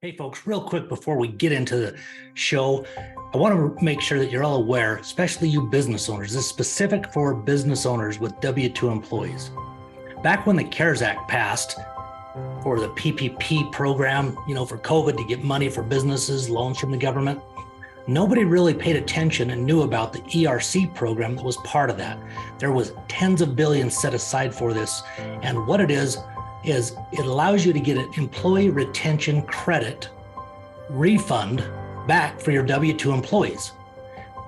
Hey, folks, real quick before we get into the show, I want to make sure that you're all aware, especially you business owners, this is specific for business owners with W 2 employees. Back when the CARES Act passed for the PPP program, for COVID to get money for businesses, loans from the government, nobody really paid attention and knew about the ERC program that was part of that. There was tens of billions set aside for this. And what it is it allows you to get an employee retention credit refund back for your W-2 employees.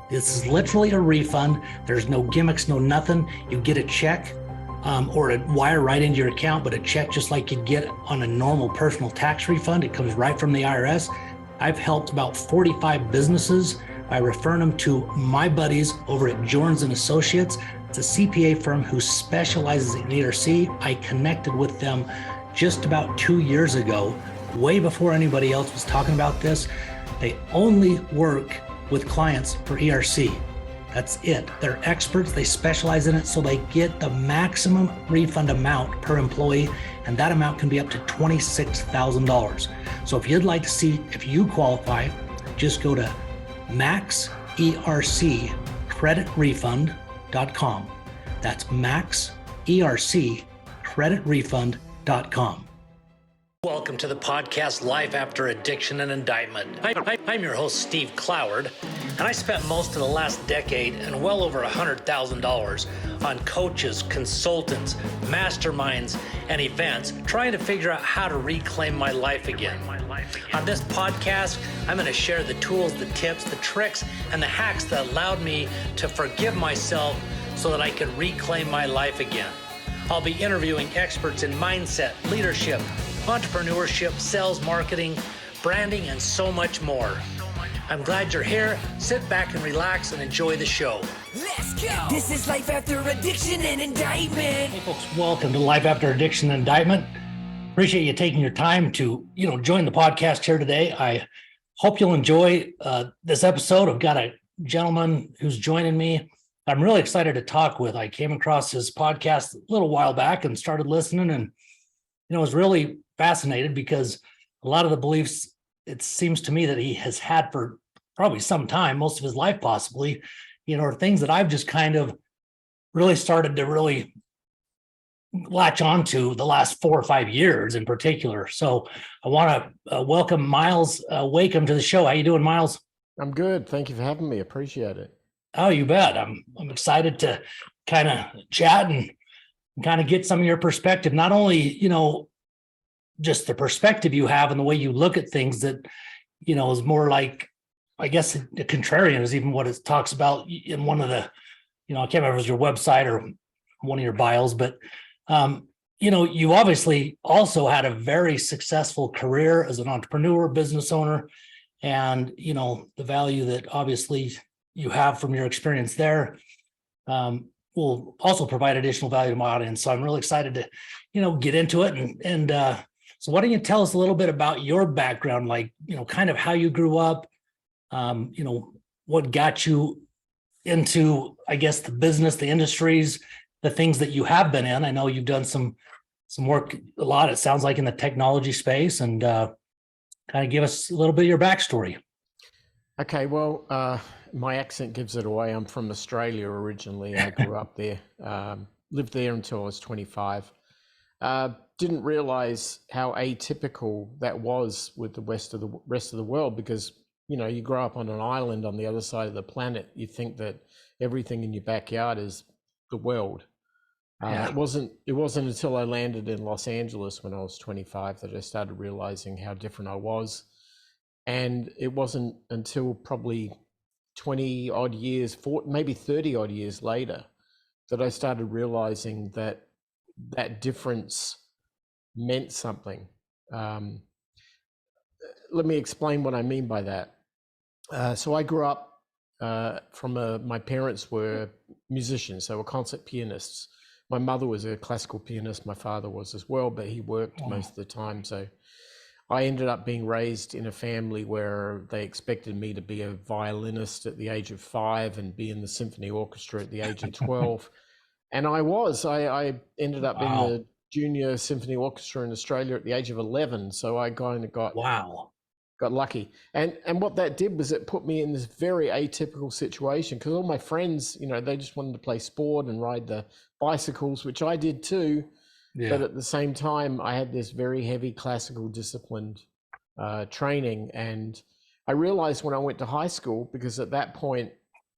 This is literally a refund. There's no gimmicks, no nothing. You get a check or a wire right into your account, but a check just like you'd get on a normal personal tax refund. It comes right from the IRS. I've helped about 45 businesses by referring them to my buddies over at Jorns and Associates. It's a CPA firm who specializes in ERC. I connected with them just about 2 years ago, way before anybody else was talking about this. They only work with clients for ERC. That's it. They're experts. They specialize in it, so they get the maximum refund amount per employee, and that amount can be up to $26,000. So if you'd like to see if you qualify, just go to maxerccreditrefund.com. That's maxerccreditrefund.com. Welcome to the podcast Life After Addiction and Indictment. I'm your host, Steve Cloward, and I spent most of the last decade and well over $100,000 on coaches, consultants, masterminds, and events trying to figure out how to reclaim my life again. On this podcast, I'm going to share the tools, the tips, the tricks, and the hacks that allowed me to forgive myself so that I could reclaim my life again. I'll be interviewing experts in mindset, leadership, entrepreneurship, sales, marketing, branding, and so much more. I'm glad you're here. Sit back and relax and enjoy the show. Let's go! This is Life After Addiction and Indictment. Hey folks, welcome to Life After Addiction and Indictment. Appreciate you taking your time to, join the podcast here today. I hope you'll enjoy this episode. I've got a gentleman who's joining me. I'm really excited to talk with. I came across his podcast a little while back and started listening, and was really fascinated because a lot of the beliefs, it seems to me that he has had for probably some time, most of his life possibly, are things that I've just kind of really started to really latch onto the last 4 or 5 years in particular. So I want to welcome Myles Wakeham to the show. How you doing, Myles? I'm good. Thank you for having me. Appreciate it. Oh, you bet. I'm excited to kind of chat and kind of get some of your perspective, not only, just the perspective you have and the way you look at things that, is more like, I guess, the contrarian is even what it talks about in one of the, I can't remember if it was your website or one of your bios, but, you obviously also had a very successful career as an entrepreneur, business owner, and, the value that obviously you have from your experience there will also provide additional value to my audience. So I'm really excited to, get into it. And so why don't you tell us a little bit about your background, like, kind of how you grew up, what got you into, I guess, the business, the industries, the things that you have been in. I know you've done some work, a lot, it sounds like, in the technology space, and kind of give us a little bit of your backstory. Okay, well, my accent gives it away. I'm from Australia originally. I grew up there, lived there until I was 25. Didn't realize how atypical that was with the rest of the world, because you grow up on an island on the other side of the planet. You think that everything in your backyard is the world. Yeah. It wasn't until I landed in Los Angeles when I was 25 that I started realizing how different I was. And it wasn't until probably 20 odd years, maybe 30 odd years later, that I started realizing that difference meant something. Let me explain what I mean by that. So I grew up my parents were musicians. They were concert pianists. My mother was a classical pianist. My father was as well, but he worked most of the time. So I ended up being raised in a family where they expected me to be a violinist at the age of 5 and be in the symphony orchestra at the age of 12. And I ended up in the junior symphony orchestra in Australia at the age of 11. So I kind of got got lucky. And what that did was it put me in this very atypical situation, because all my friends, they just wanted to play sport and ride the bicycles, which I did too. Yeah. But at the same time, I had this very heavy classical disciplined training. And I realized when I went to high school, because at that point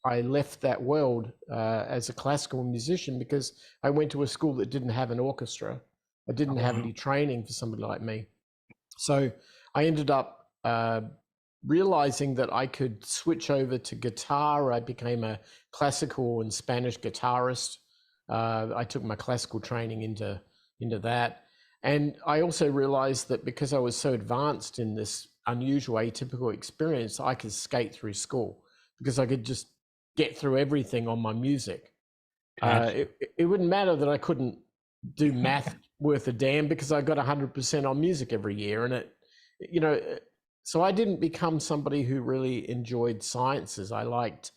I left that world as a classical musician, because I went to a school that didn't have an orchestra. I didn't have any training for somebody like me. So I ended up realizing that I could switch over to guitar. I became a classical and Spanish guitarist. I took my classical training into that. And I also realized that because I was so advanced in this unusual, atypical experience, I could skate through school because I could just get through everything on my music. It wouldn't matter that I couldn't do math worth a damn, because I got 100% on music every year. And so I didn't become somebody who really enjoyed sciences. I liked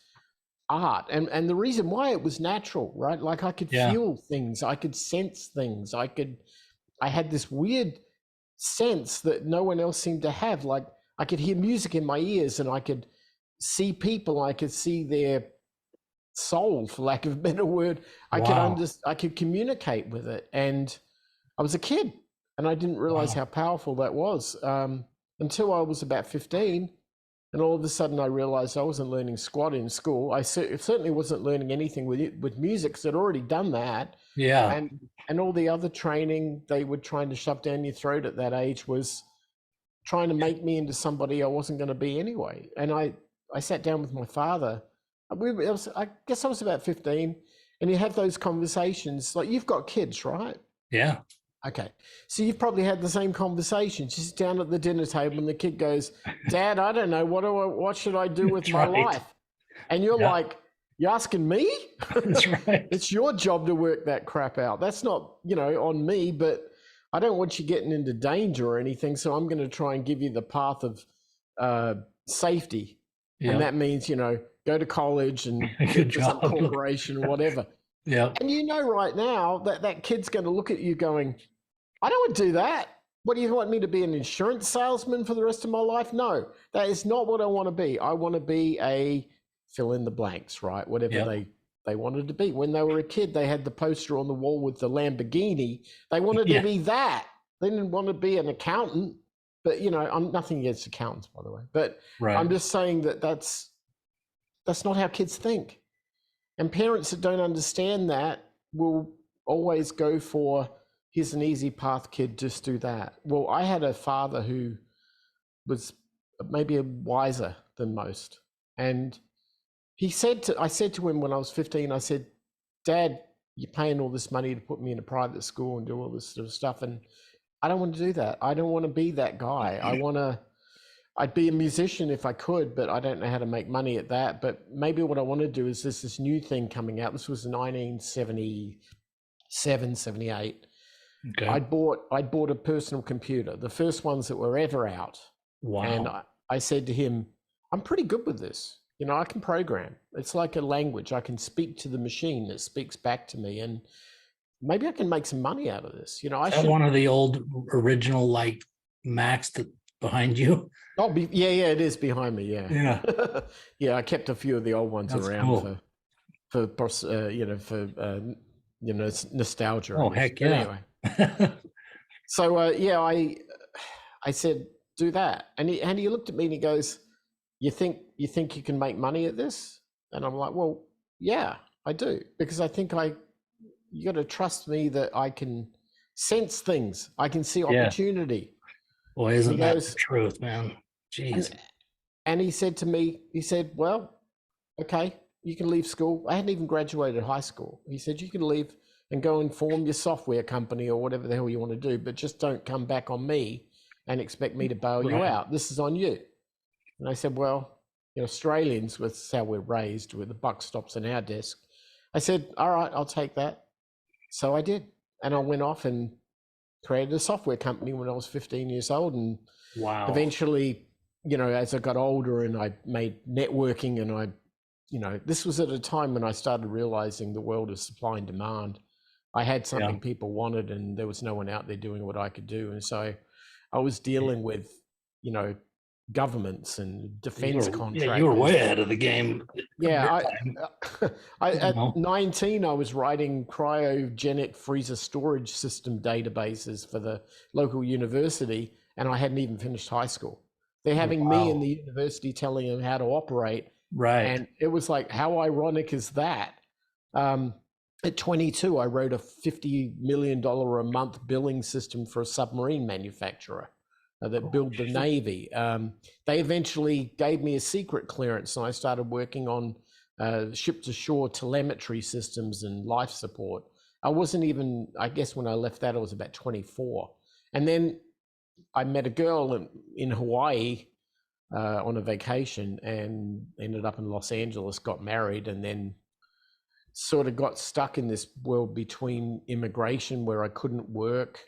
art. And the reason why, it was natural, right? Like I could feel things, I could sense things. I had this weird sense that no one else seemed to have. Like I could hear music in my ears, and I could see people, I could see their soul, for lack of a better word. Wow. I could communicate with it. And I was a kid, and I didn't realize how powerful that was until I was about 15. And all of a sudden I realized I wasn't learning squat in school. I certainly wasn't learning anything with music, because I'd already done that. Yeah. And all the other training they were trying to shove down your throat at that age was trying to make me into somebody I wasn't going to be anyway. And I sat down with my father. I guess I was about 15, and you have those conversations. Like, you've got kids, right? Yeah. Okay. So you've probably had the same conversation. You sit down at the dinner table and the kid goes, "Dad, I don't know. What should I do with my life?" And you're like, "You're asking me?" That's right. It's your job to work that crap out. That's not, on me, but I don't want you getting into danger or anything. So I'm going to try and give you the path of safety. Yep. And that means, go to college and Good for some job. corporation or whatever. Yeah. And right now that kid's going to look at you going, "I don't want to do that. What do you want me to be, an insurance salesman for the rest of my life?" No, that is not what I want to be. I want to be a fill in the blanks, right? Whatever they wanted to be. When they were a kid, they had the poster on the wall with the Lamborghini. They wanted to be that. They didn't want to be an accountant. But, I'm nothing against accountants, by the way. But I'm just saying that's not how kids think. And parents that don't understand that will always go for, "Here's an easy path, kid, just do that." Well, I had a father who was maybe wiser than most. And I said to him when I was 15, I said, "Dad, you're paying all this money to put me in a private school and do all this sort of stuff. And I don't want to do that. I don't want to be that guy. I'd be a musician if I could, but I don't know how to make money at that. But maybe what I want to do is there's this new thing coming out." This was 1977, 78. Okay. I'd bought a personal computer, the first ones that were ever out. Wow. And I said to him, "I'm pretty good with this. I can program. It's like a language. I can speak to the machine that speaks back to me, and maybe I can make some money out of this." Is that one of the old original like Macs that behind you? Oh, yeah, it is behind me. Yeah, yeah, yeah. I kept a few of the old ones around cool. for nostalgia. Oh, heck yeah! Anyway, so I said, "Do that," and he looked at me and he goes, You think you can make money at this?" And I'm like, "Well, yeah, I do, because I think you got to trust me that I can sense things. I can see opportunity." Boy, isn't that the truth, man? Jeez. And he said to me, "Well, okay, you can leave school." I hadn't even graduated high school. He said, "You can leave and go and form your software company or whatever the hell you want to do, but just don't come back on me and expect me to bail you out. This is on you." And I said, "Well, Australians, that's how we're raised, where the buck stops on our desk." I said, "All right, I'll take that." So I did. And I went off and created a software company when I was 15 years old. And eventually, as I got older and I made networking, and this was at a time when I started realizing the world is supply and demand. I had something people wanted, and there was no one out there doing what I could do. And so I was dealing with, governments and defense You were way contractors. ahead of the game. Yeah, You at know? 19, I was writing cryogenic freezer storage system databases for the local university, and I hadn't even finished high school. They're having me in Wow. the university telling them how to operate, Right. and it was like, how ironic is that? Um, at 22, I wrote a $50 million a month billing system for a submarine manufacturer that built the Navy. They eventually gave me a secret clearance, and I started working on ship-to-shore telemetry systems and life support. I guess when I left that, I was about 24. And then I met a girl in Hawaii on a vacation and ended up in Los Angeles, got married, and then sort of got stuck in this world between immigration where I couldn't work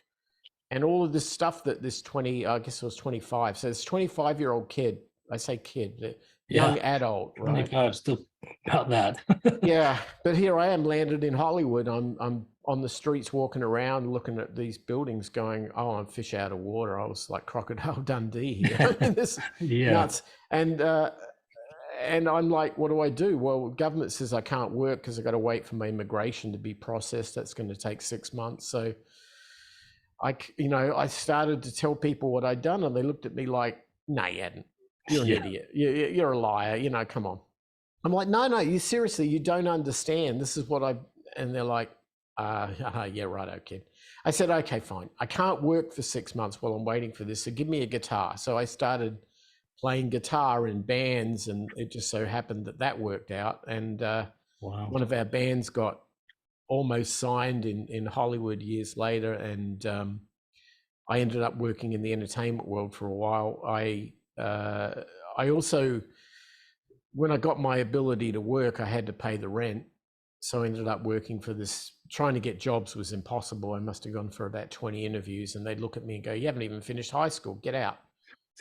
and all of this stuff that this 20, I guess I was 25. So this 25-year-old kid, I say kid, young adult, right? 25, still about that. Yeah, but here I am landed in Hollywood. I'm on the streets walking around looking at these buildings going, oh, I'm fish out of water. I was like Crocodile Dundee here. I mean, this is nuts. And I'm like, what do I do? Well, government says I can't work because I got to wait for my immigration to be processed. That's going to take 6 months. So I started to tell people what I'd done, and they looked at me like, no, you hadn't. You're an idiot. You're a liar. Come on. I'm like, no, you seriously, you don't understand. This is what and they're like, yeah, righto, kid. I said, okay, fine. I can't work for 6 months while I'm waiting for this. So give me a guitar. So I started playing guitar in bands, and it just so happened that worked out. And one of our bands got almost signed in Hollywood years later, and I ended up working in the entertainment world for a while. I also, when I got my ability to work, I had to pay the rent, so I ended up working for this. Trying to get jobs was impossible. I must have gone for about 20 interviews, and they'd look at me and go, "You haven't even finished high school. Get out."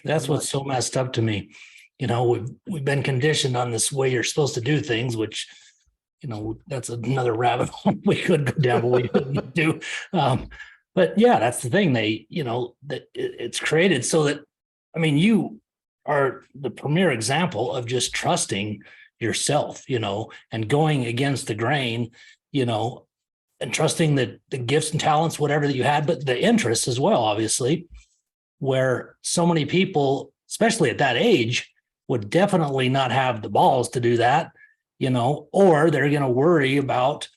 That's what's so messed up to me. We've been conditioned on this way you're supposed to do things, which, that's another rabbit hole we could go down, but we couldn't do. But yeah, that's the thing. That it's created so that, you are the premier example of just trusting yourself, and going against the grain, and trusting that the gifts and talents, whatever that you had, but the interests as well, obviously, where so many people, especially at that age, would definitely not have the balls to do that, or they're going to worry about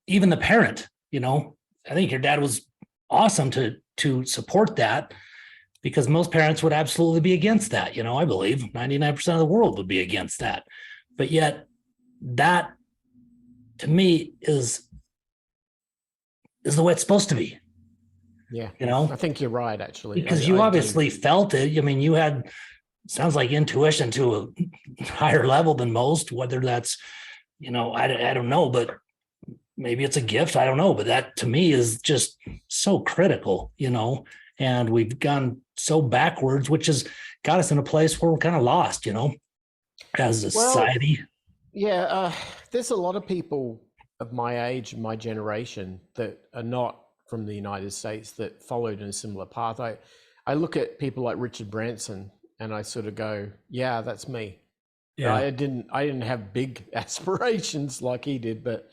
even the parent. I think your dad was awesome to support that, because most parents would absolutely be against that. I believe 99% of the world would be against that. But yet that, to me, is the way it's supposed to be. Yeah, I think you're right, actually. Because you obviously felt it. You had, sounds like, intuition to a higher level than most, whether that's, I don't know, but maybe it's a gift. I don't know. But that, to me, is just so critical, and we've gone so backwards, which has got us in a place where we're kind of lost, as a society. Yeah, there's a lot of people of my age and my generation that are not from the United States that followed in a similar path. I look at people like Richard Branson and I sort of go, yeah, that's me. Yeah. I didn't have big aspirations like he did, but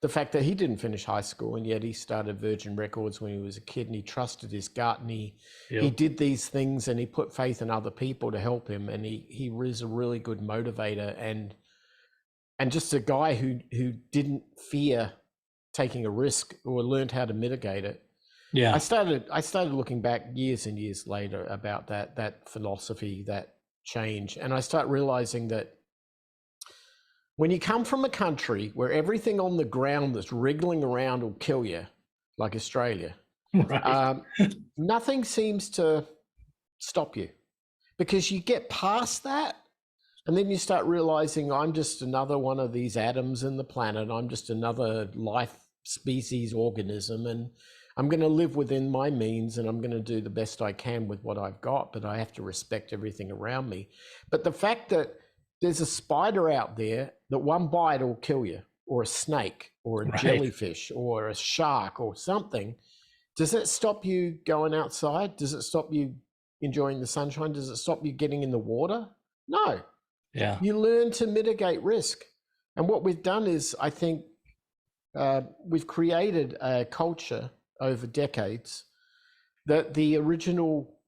the fact that he didn't finish high school and yet he started Virgin Records when he was a kid, and he trusted his gut, and he did these things, and he put faith in other people to help him, and he was a really good motivator, and just a guy who didn't fear taking a risk or learned how to mitigate it. Yeah. I started looking back years and years later about that philosophy, that change. And I start realizing that when you come from a country where everything on the ground that's wriggling around will kill you, like Australia, right. Nothing seems to stop you, because you get past that. And then you start realizing, I'm just another one of these atoms in the planet. I'm just another life species organism, and I'm going to live within my means, and I'm going to do the best I can with what I've got, but I have to respect everything around me. But the fact that there's a spider out there that one bite will kill you, or a snake, or a jellyfish, or a shark, or something, does it stop you going outside? Does it stop you, enjoying the sunshine? Does it stop you getting in the water? No. Yeah. You learn to mitigate risk. And what we've done is, I think, we've created a culture over decades that the original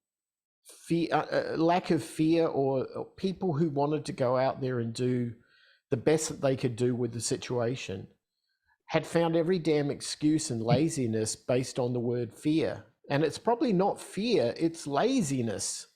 fear, lack of fear, or people who wanted to go out there and do the best that they could do with the situation had found every damn excuse and laziness based on the word fear. And it's probably not fear, it's laziness.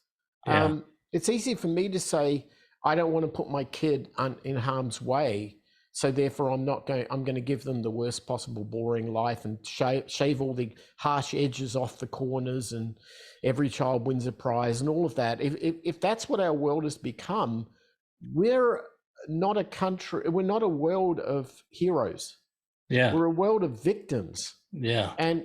Yeah. It's easy for me to say, I don't want to put my kid in harm's way, so therefore I'm going to give them the worst possible boring life and shave all the harsh edges off the corners, and every child wins a prize and all of that. If that's what our world has become, we're not a world of heroes. Yeah. We're a world of victims. Yeah. And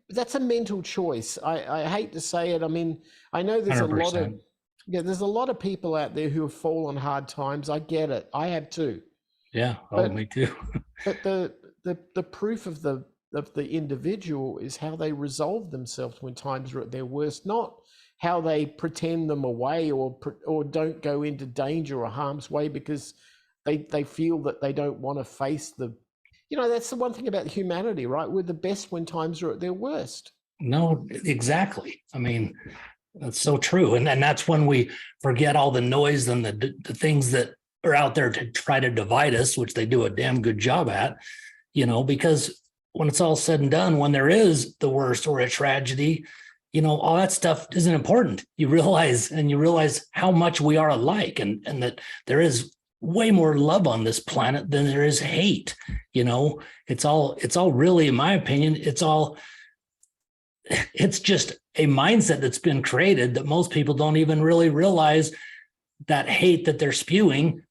that's a mental choice. I hate to say it. I mean, I know there's 100%. there's a lot of people out there who have fallen hard times. I get it. I have too. Yeah. Oh, me too. But the proof of the individual is how they resolve themselves when times are at their worst, not how they pretend them away or don't go into danger or harm's way because they feel that they don't want to face that's the one thing about humanity, right? We're the best when times are at their worst. No, exactly. I mean, that's so true. And that's when we forget all the noise and the things that are out there to try to divide us, which they do a damn good job at, because when it's all said and done, when there is the worst or a tragedy, all that stuff isn't important. You realize how much we are alike, and that there is way more love on this planet than there is hate. It's all really, in my opinion, it's just a mindset that's been created that most people don't even really realize that hate that they're spewing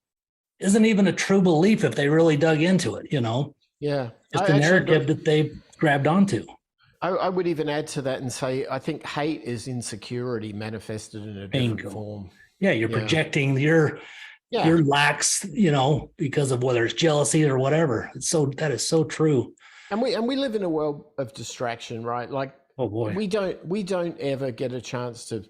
isn't even a true belief if they really dug into it, Yeah. Just a narrative that they grabbed onto. I would even add to that and say, I think hate is insecurity manifested in a different form. Yeah, you're projecting your lacks, because of whether it's jealousy or whatever. That is so true. And we live in a world of distraction, right? Like, oh boy, we don't ever get a chance to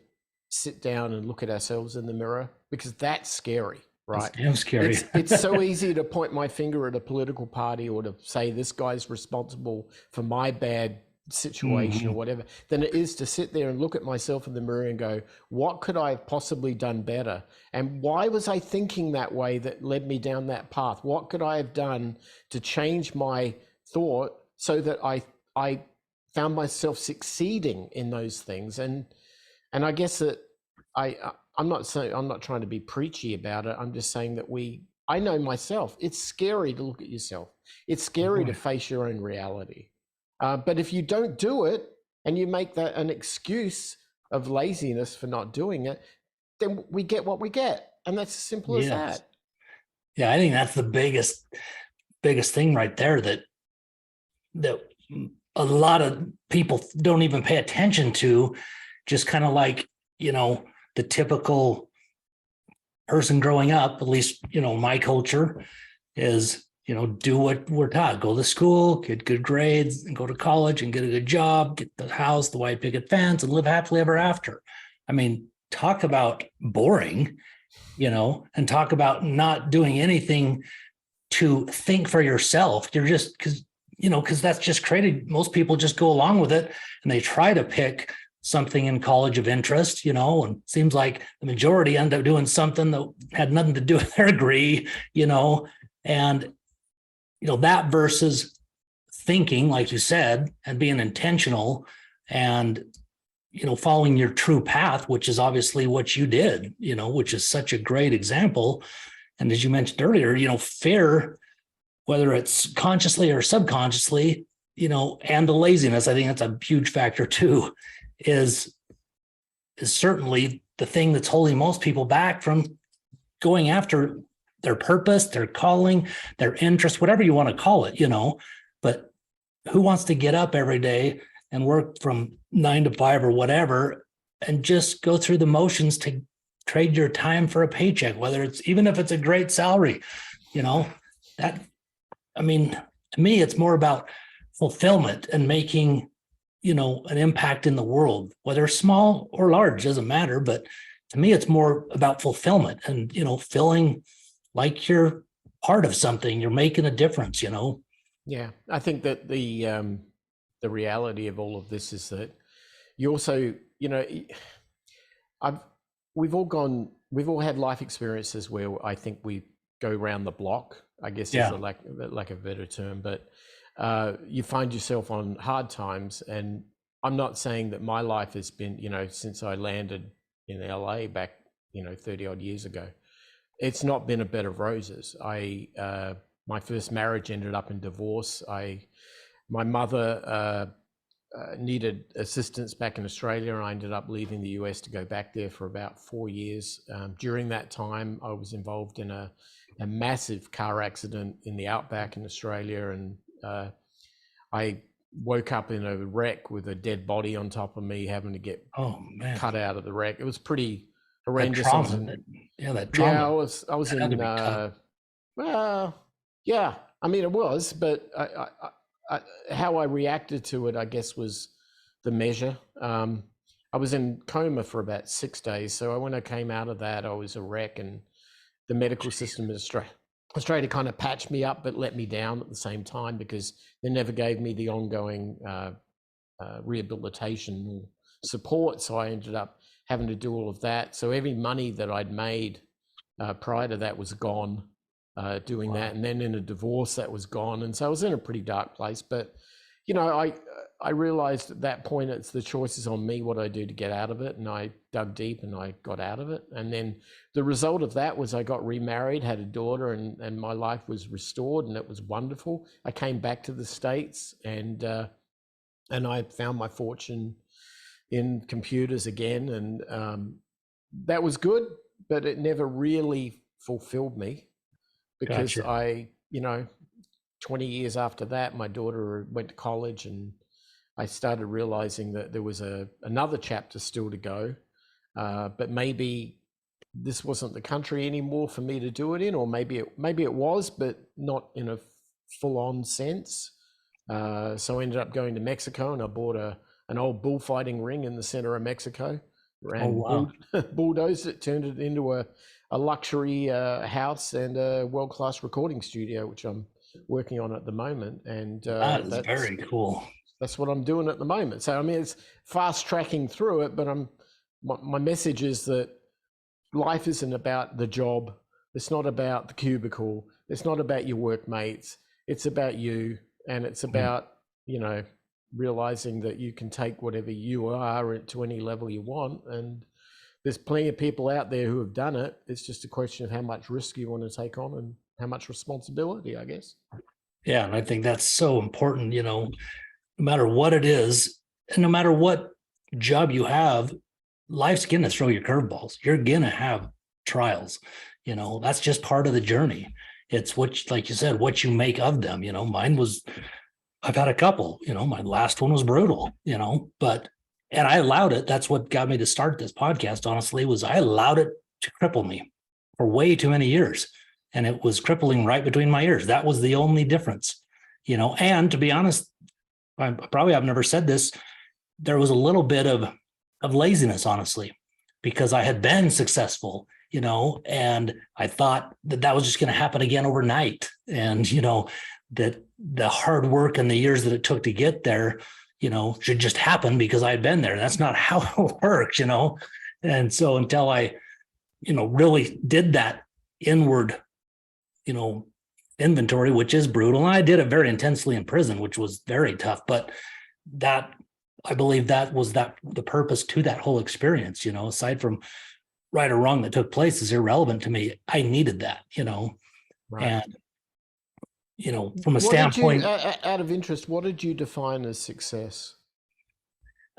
sit down and look at ourselves in the mirror, because that's scary, right? That's damn scary. It's so easy to point my finger at a political party or to say this guy's responsible for my bad situation or whatever, than it is to sit there and look at myself in the mirror and go, what could I have possibly done better? And why was I thinking that way that led me down that path? What could I have done to change my thought so that I found myself succeeding in those things? And I guess that I'm not trying to be preachy about it. I'm just saying that I know myself. It's scary to look at yourself. It's scary to face your own reality. But if you don't do it and you make that an excuse of laziness for not doing it, then we get what we get. And that's as simple as that. Yeah, I think that's the biggest thing right there that a lot of people don't even pay attention to. Just kind of like, the typical person growing up, at least, my culture is, do what we're taught, go to school, get good grades, and go to college and get a good job, get the house, the white picket fence, and live happily ever after. I mean, talk about boring, and talk about not doing anything to think for yourself. You're just, because that's just created, most people just go along with it and they try to pick something in college of interest, and it seems like the majority end up doing something that had nothing to do with their degree, and that versus thinking, like you said, and being intentional and, following your true path, which is obviously what you did, which is such a great example. And as you mentioned earlier, fear, whether it's consciously or subconsciously, and the laziness, I think that's a huge factor too, is certainly the thing that's holding most people back from going after their purpose, their calling, their interest, whatever you want to call it, but who wants to get up every day and work from 9 to 5 or whatever, and just go through the motions to trade your time for a paycheck, even if it's a great salary, to me, it's more about fulfillment and making, an impact in the world, whether small or large, doesn't matter. But to me, it's more about fulfillment and, feeling like you're part of something, you're making a difference, Yeah, I think that the reality of all of this is that you also, I've we've all had life experiences where I think we go around the block, I guess is Yeah. the lack of a better term, but you find yourself on hard times. And I'm not saying that my life has been, since I landed in LA back, 30 odd years ago, it's not been a bed of roses. My first marriage ended up in divorce. My mother needed assistance back in Australia, and I ended up leaving the US to go back there for about 4 years. During that time, I was involved in a massive car accident in the outback in Australia, and I woke up in a wreck with a dead body on top of me, having to get Oh man, cut out of the wreck. It was pretty that horrendous. trauma. That trauma. Yeah, I was Had to in. be tough. Well, yeah. I mean, it was, but how I reacted to it, I guess, was the measure. I was in coma for about 6 days, so when I came out of that, I was a wreck, and the medical system in Australia kind of patched me up, but let me down at the same time, because they never gave me the ongoing rehabilitation or support. So I ended up having to do all of that. So every money that I'd made prior to that was gone doing that. And then in a divorce, that was gone. And so I was in a pretty dark place. But, I realized at that point, it's the choices on me, what I do to get out of it. And I dug deep and I got out of it. And then the result of that was I got remarried, had a daughter, and my life was restored, and it was wonderful. I came back to the States, and I found my fortune in computers again. And that was good, but it never really fulfilled me, because Gotcha. 20 years after that, my daughter went to college, and I started realizing that there was another chapter still to go, but maybe this wasn't the country anymore for me to do it in, or maybe it was, but not in a full-on sense. So I ended up going to Mexico, and I bought an old bullfighting ring in the center of Mexico, Oh and wow. bulldozed it, turned it into a luxury house and a world-class recording studio, which I'm working on at the moment. And That is very cool. that's what I'm doing at the moment. So I mean, it's fast tracking through it, but my message is that life isn't about the job. It's not about the cubicle. It's not about your workmates. It's about you, and it's about, realizing that you can take whatever you are to any level you want. And there's plenty of people out there who have done it. It's just a question of how much risk you want to take on and how much responsibility, I guess. Yeah, and I think that's so important, no matter what it is, and no matter what job you have, life's gonna throw you curveballs. You're gonna have trials. That's just part of the journey. It's like you said, what you make of them. Mine was, I've had a couple, my last one was brutal, and I allowed it. That's what got me to start this podcast, honestly, was I allowed it to cripple me for way too many years. And it was crippling right between my ears. That was the only difference, and to be honest, I've never said this. There was a little bit of laziness, honestly, because I had been successful, and I thought that was just going to happen again overnight. And, that the hard work and the years that it took to get there, should just happen because I had been there. That's not how it works, And so until I, really did that inward, inventory, which is brutal. And I did it very intensely in prison, which was very tough. But that, I believe that was the purpose to that whole experience, aside from right or wrong that took place is irrelevant to me. I needed that, Right. and, from a What did you, standpoint, out of interest, what did you define as success?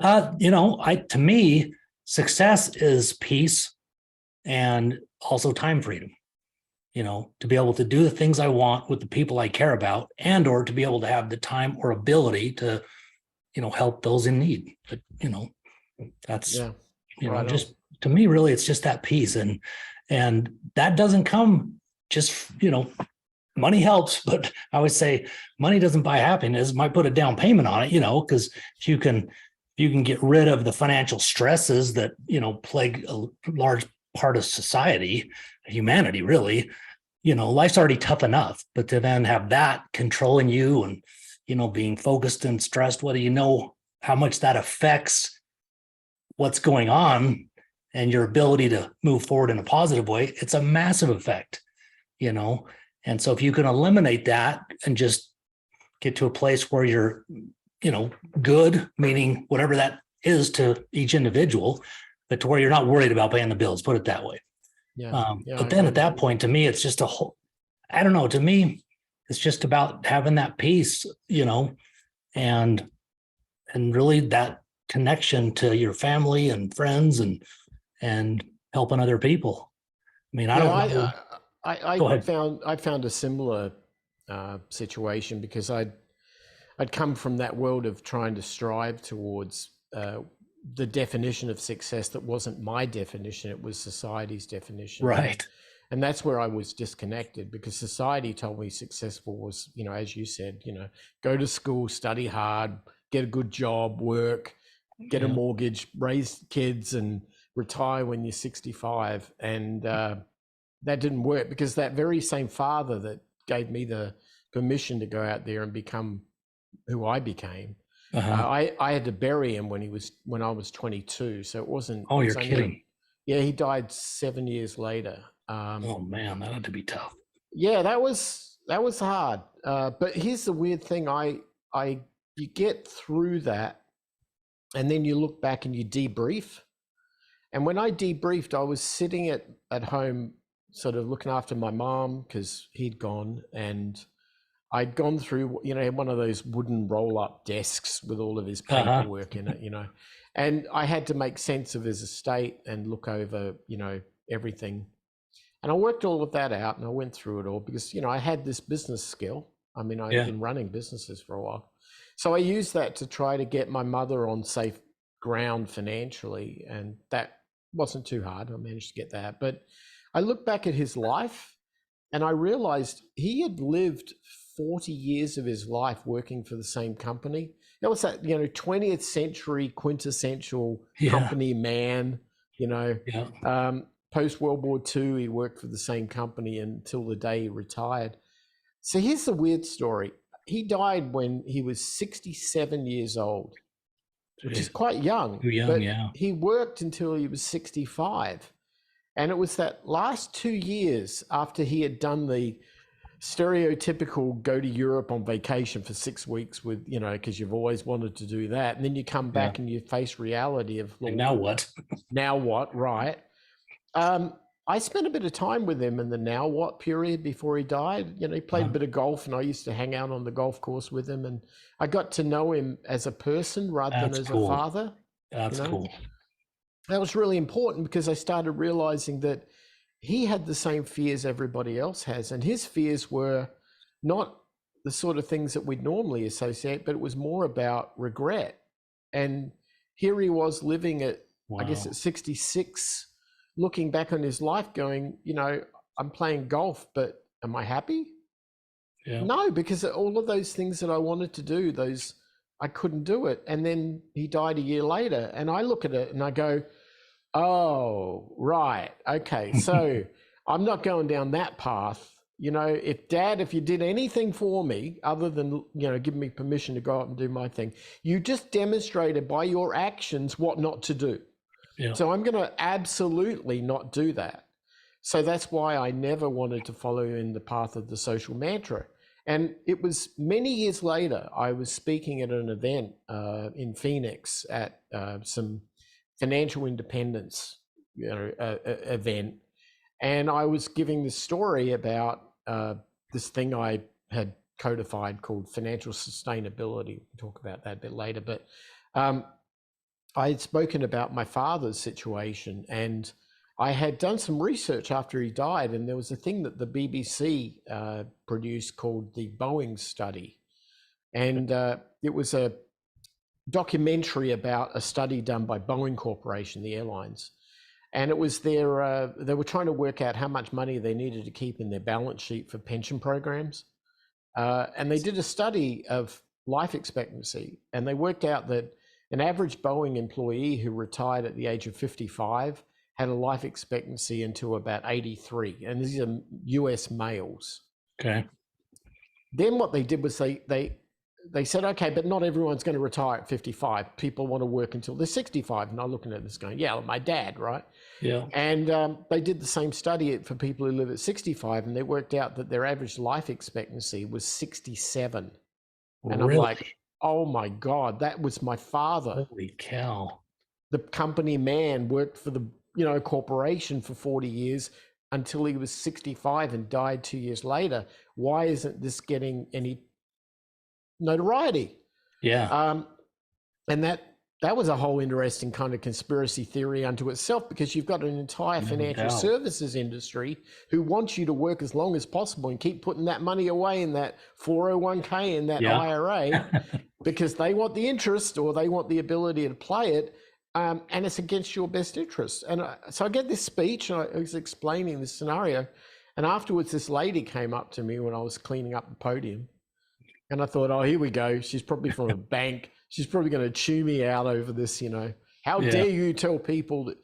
to me, success is peace and also time freedom. To be able to do the things I want with the people I care about, and or to be able to have the time or ability to, help those in need. But, that's, right just to me, really, it's just that peace. And that doesn't come just, money helps, but I always say money doesn't buy happiness. It might put a down payment on it, because if you can get rid of the financial stresses that, plague a large part of society, humanity, really, life's already tough enough, but to then have that controlling you and, being focused and stressed, whether you know how much that affects what's going on and your ability to move forward in a positive way, it's a massive effect, And so if you can eliminate that and just get to a place where you're, good, meaning whatever that is to each individual, but to where you're not worried about paying the bills, put it that way. But then at that point, to me, it's just I don't know, to me, it's just about having that peace, and really that connection to your family and friends and helping other people. I mean, I don't know. I found a similar situation because I'd come from that world of trying to strive towards the definition of success that wasn't my definition, it was society's definition. Right. And that's where I was disconnected, because society told me successful was, as you said, go to school, study hard, get a good job, work, get a mortgage, raise kids, and retire when you're 65. And that didn't work, because that very same father that gave me the permission to go out there and become who I became, I had to bury him when I was 22. So it wasn't. Oh, you're kidding. Yeah, he died 7 years later. Oh man, that had to be tough. Yeah, that was hard. But here's the weird thing: you get through that, and then you look back and you debrief. And when I debriefed, I was sitting at home, sort of looking after my mom because he'd gone, and I'd gone through, one of those wooden roll-up desks with all of his paperwork in it, and I had to make sense of his estate and look over, everything. And I worked all of that out, and I went through it all because, I had this business skill. I mean, I've been running businesses for a while. So I used that to try to get my mother on safe ground financially, and that wasn't too hard. I managed to get that. But I look back at his life, and I realized he had lived 40 years of his life working for the same company. That was that, 20th century quintessential company man, post World War II, he worked for the same company until the day he retired. So here's the weird story. He died when he was 67 years old, which is quite young. Too young, but he worked until he was 65. And it was that last 2 years after he had done the stereotypical go to Europe on vacation for 6 weeks with, because you've always wanted to do that. And then you come back and you face reality of, like, now what? Now what? Right. I spent a bit of time with him in the now what period before he died. He played a bit of golf, and I used to hang out on the golf course with him, and I got to know him as a person rather than as a father. That's cool. That was really important because I started realizing that he had the same fears everybody else has, and his fears were not the sort of things that we'd normally associate, but it was more about regret. And here he was living at, I guess at 66, looking back on his life going, I'm playing golf, but am I happy? Yeah. No, because all of those things that I wanted to do, I couldn't do it. And then he died a year later, and I look at it and I go, oh, right. Okay. So I'm not going down that path. If you did anything for me other than, giving me permission to go out and do my thing, you just demonstrated by your actions what not to do. Yeah. So I'm going to absolutely not do that. So that's why I never wanted to follow in the path of the social mantra. And it was many years later, I was speaking at an event in Phoenix at some financial independence event. And I was giving this story about this thing I had codified called financial sustainability. We'll talk about that a bit later. But I had spoken about my father's situation, and I had done some research after he died, and there was a thing that the BBC produced called the Boeing study. And it was a documentary about a study done by Boeing Corporation, the airlines. And it was they were trying to work out how much money they needed to keep in their balance sheet for pension programs. And they did a study of life expectancy, and they worked out that an average Boeing employee who retired at the age of 55 had a life expectancy until about 83. And these are US males. Okay. Then what they did was they said, okay, but not everyone's going to retire at 55. People want to work until they're 65. And I'm looking at this going, yeah, like my dad, right? Yeah. And they did the same study for people who live at 65, and they worked out that their average life expectancy was 67. And Really? I'm like, oh my God, that was my father. Holy cow. The company man worked for the corporation for 40 years until he was 65 and died 2 years later. Why isn't this getting any notoriety? Yeah. And that was a whole interesting kind of conspiracy theory unto itself, because you've got an entire financial services industry who wants you to work as long as possible and keep putting that money away in that 401k and that IRA because they want the interest, or they want the ability to play it. And it's against your best interest. And so I get this speech, and I was explaining this scenario. And afterwards, this lady came up to me when I was cleaning up the podium. And I thought, oh, here we go. She's probably from a bank. She's probably going to chew me out over this, How dare you tell people that?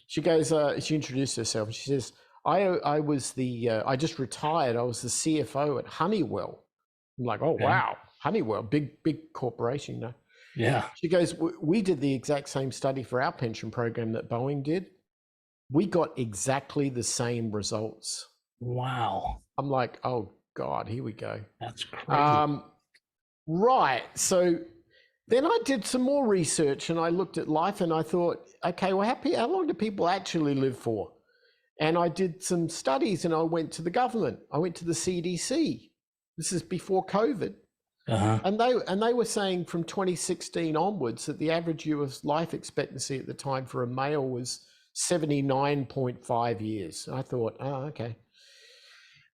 She goes, she introduced herself. She says, I was I just retired. I was the CFO at Honeywell. I'm like, oh, wow. Honeywell, big corporation, Yeah. She goes, we did the exact same study for our pension program that Boeing did. We got exactly the same results. Wow. I'm like, oh God, here we go. That's crazy. Right. So then I did some more research, and I looked at life, and I thought, okay, well, how long do people actually live for? And I did some studies, and I went to the government. I went to the CDC. This is before COVID. And they were saying from 2016 onwards that the average US life expectancy at the time for a male was 79.5 years. I thought, oh, okay.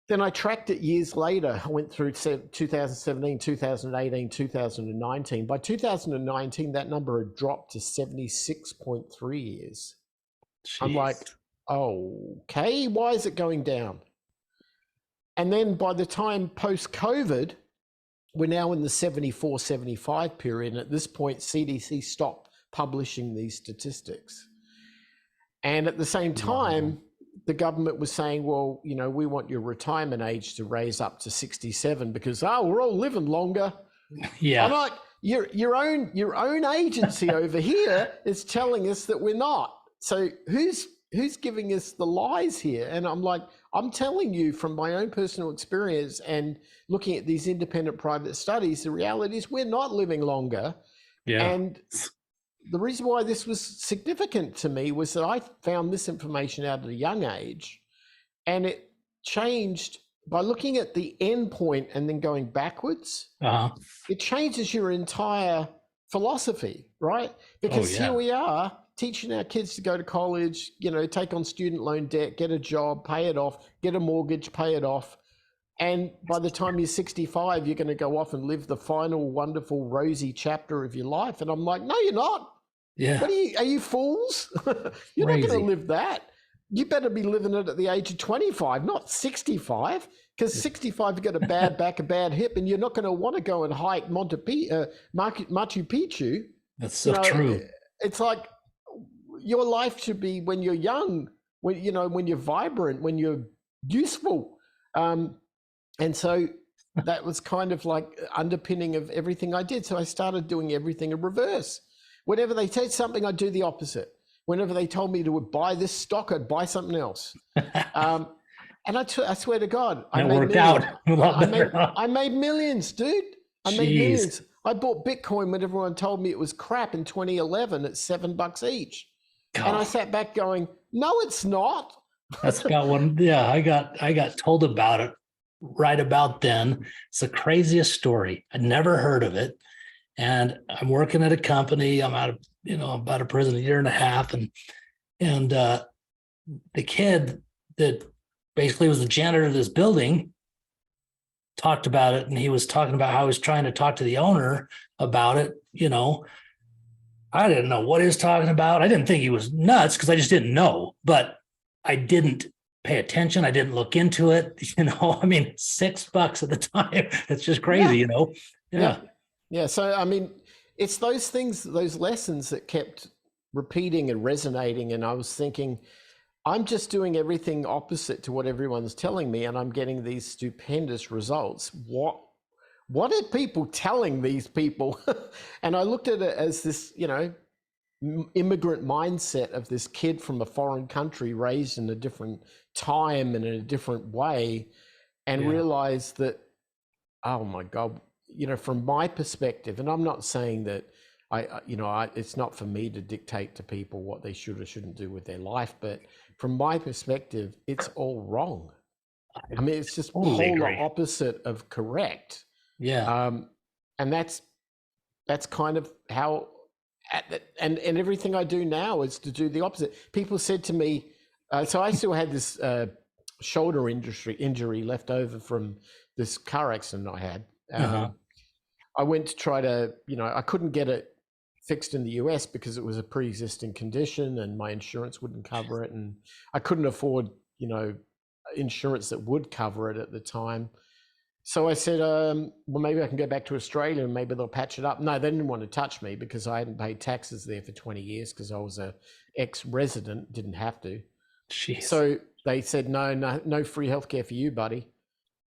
Then I tracked it years later. I went through 2017, 2018, 2019. By 2019, that number had dropped to 76.3 years. Jeez. I'm like, okay, why is it going down? And then by the time post-COVID, we're now in the 74, 75 period. And at this point, CDC stopped publishing these statistics. And at the same time, the government was saying, well, we want your retirement age to raise up to 67 because, we're all living longer. Yeah. I'm like, your own agency over here is telling us that we're not. So who's giving us the lies here? And I'm like, I'm telling you from my own personal experience and looking at these independent private studies, the reality is we're not living longer. Yeah. And the reason why this was significant to me was that I found this information out at a young age, and it changed by looking at the end point and then going backwards. It changes your entire philosophy, right? Because here we are teaching our kids to go to college, take on student loan debt, get a job, pay it off, get a mortgage, pay it off. And by the time you're 65, you're going to go off and live the final, wonderful, rosy chapter of your life. And I'm like, no, you're not. Yeah. What are you fools? You're not going to live that. You better be living it at the age of 25, not 65, because 65, you've got a bad back, a bad hip, and you're not going to want to go and hike Machu Picchu. That's so true. It's like your life should be when you're young, when you're vibrant, when you're useful. And so that was kind of like underpinning of everything I did. So I started doing everything in reverse. Whenever they said something, I'd do the opposite. Whenever they told me to buy this stock, I'd buy something else. And I swear to God, it worked out a lot better. I made millions, dude. I made millions. I bought Bitcoin when everyone told me it was crap in 2011 at $7 each. God. And I sat back going, no, it's not. That's got one. Yeah, I got told about it right about then. It's the craziest story. I'd never heard of it. And I'm working at a company. I'm out of prison a year and a half. And the kid that basically was the janitor of this building talked about it. And he was talking about how he was trying to talk to the owner about it, I didn't know what he was talking about. I didn't think he was nuts because I just didn't know, but I didn't pay attention. I didn't look into it. I mean, $6 at the time. It's just Yeah. crazy. Yeah. Yeah. So, I mean, it's those things, those lessons that kept repeating and resonating. And I was thinking, I'm just doing everything opposite to what everyone's telling me, and I'm getting these stupendous results. What are people telling these people? And I looked at it as this, immigrant mindset of this kid from a foreign country raised in a different time and in a different way, and realized that, oh my God, from my perspective, and I'm not saying that it's not for me to dictate to people what they should or shouldn't do with their life, but from my perspective, it's all wrong. I mean, it's just Totally polar agree. opposite of correct. Yeah. And that's kind of how, and everything I do now is to do the opposite. People said to me, so I still had this shoulder injury left over from this car accident I had. I went to try to, I couldn't get it fixed in the US because it was a pre-existing condition and my insurance wouldn't cover it. And I couldn't afford, insurance that would cover it at the time. So I said, well, maybe I can go back to Australia and maybe they'll patch it up. No, they didn't want to touch me because I hadn't paid taxes there for 20 years because I was a ex-resident, didn't have to. Jeez. So they said, no free healthcare for you, buddy.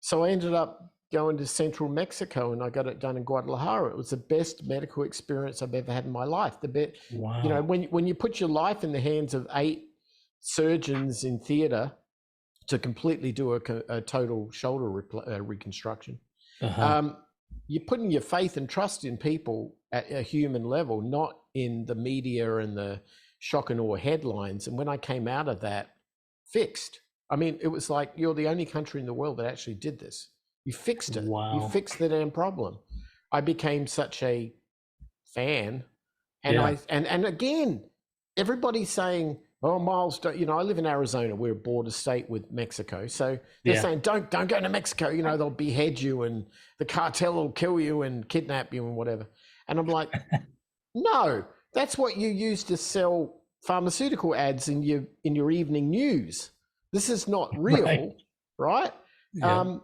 So I ended up going to central Mexico and I got it done in Guadalajara. It was the best medical experience I've ever had in my life. Wow. When you put your life in the hands of 8 surgeons in theater to completely do a total shoulder reconstruction, you're putting your faith and trust in people at a human level, not in the media and the shock and awe headlines. And when I came out of that, fixed. I mean, it was like, you're the only country in the world that actually did this. You fixed it. Wow. You fixed the damn problem. I became such a fan. And and again, everybody's saying, oh, Myles, I live in Arizona. We're a border state with Mexico. So they're saying, don't go to Mexico. They'll behead you and the cartel will kill you and kidnap you and whatever. And I'm like, no, that's what you use to sell pharmaceutical ads in your evening news. This is not real, right? Yeah.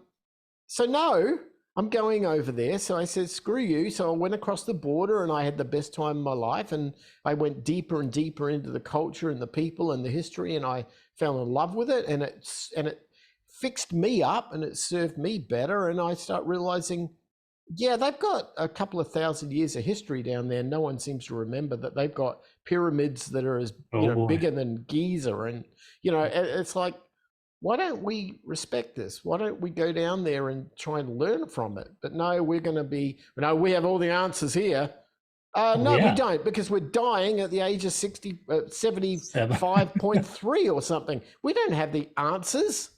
So no, I'm going over there. So I said, screw you. So I went across the border and I had the best time of my life. And I went deeper and deeper into the culture and the people and the history. And I fell in love with it. And it fixed me up and it served me better. And I start realizing, they've got a couple of 1,000 years of history down there. No one seems to remember that they've got pyramids that are as bigger than Giza. And, it's like, why don't we respect this? Why don't we go down there and try and learn from it? But no, we're going to be, we have all the answers here. No, we don't, because we're dying at the age of 75.3 or something. We don't have the answers.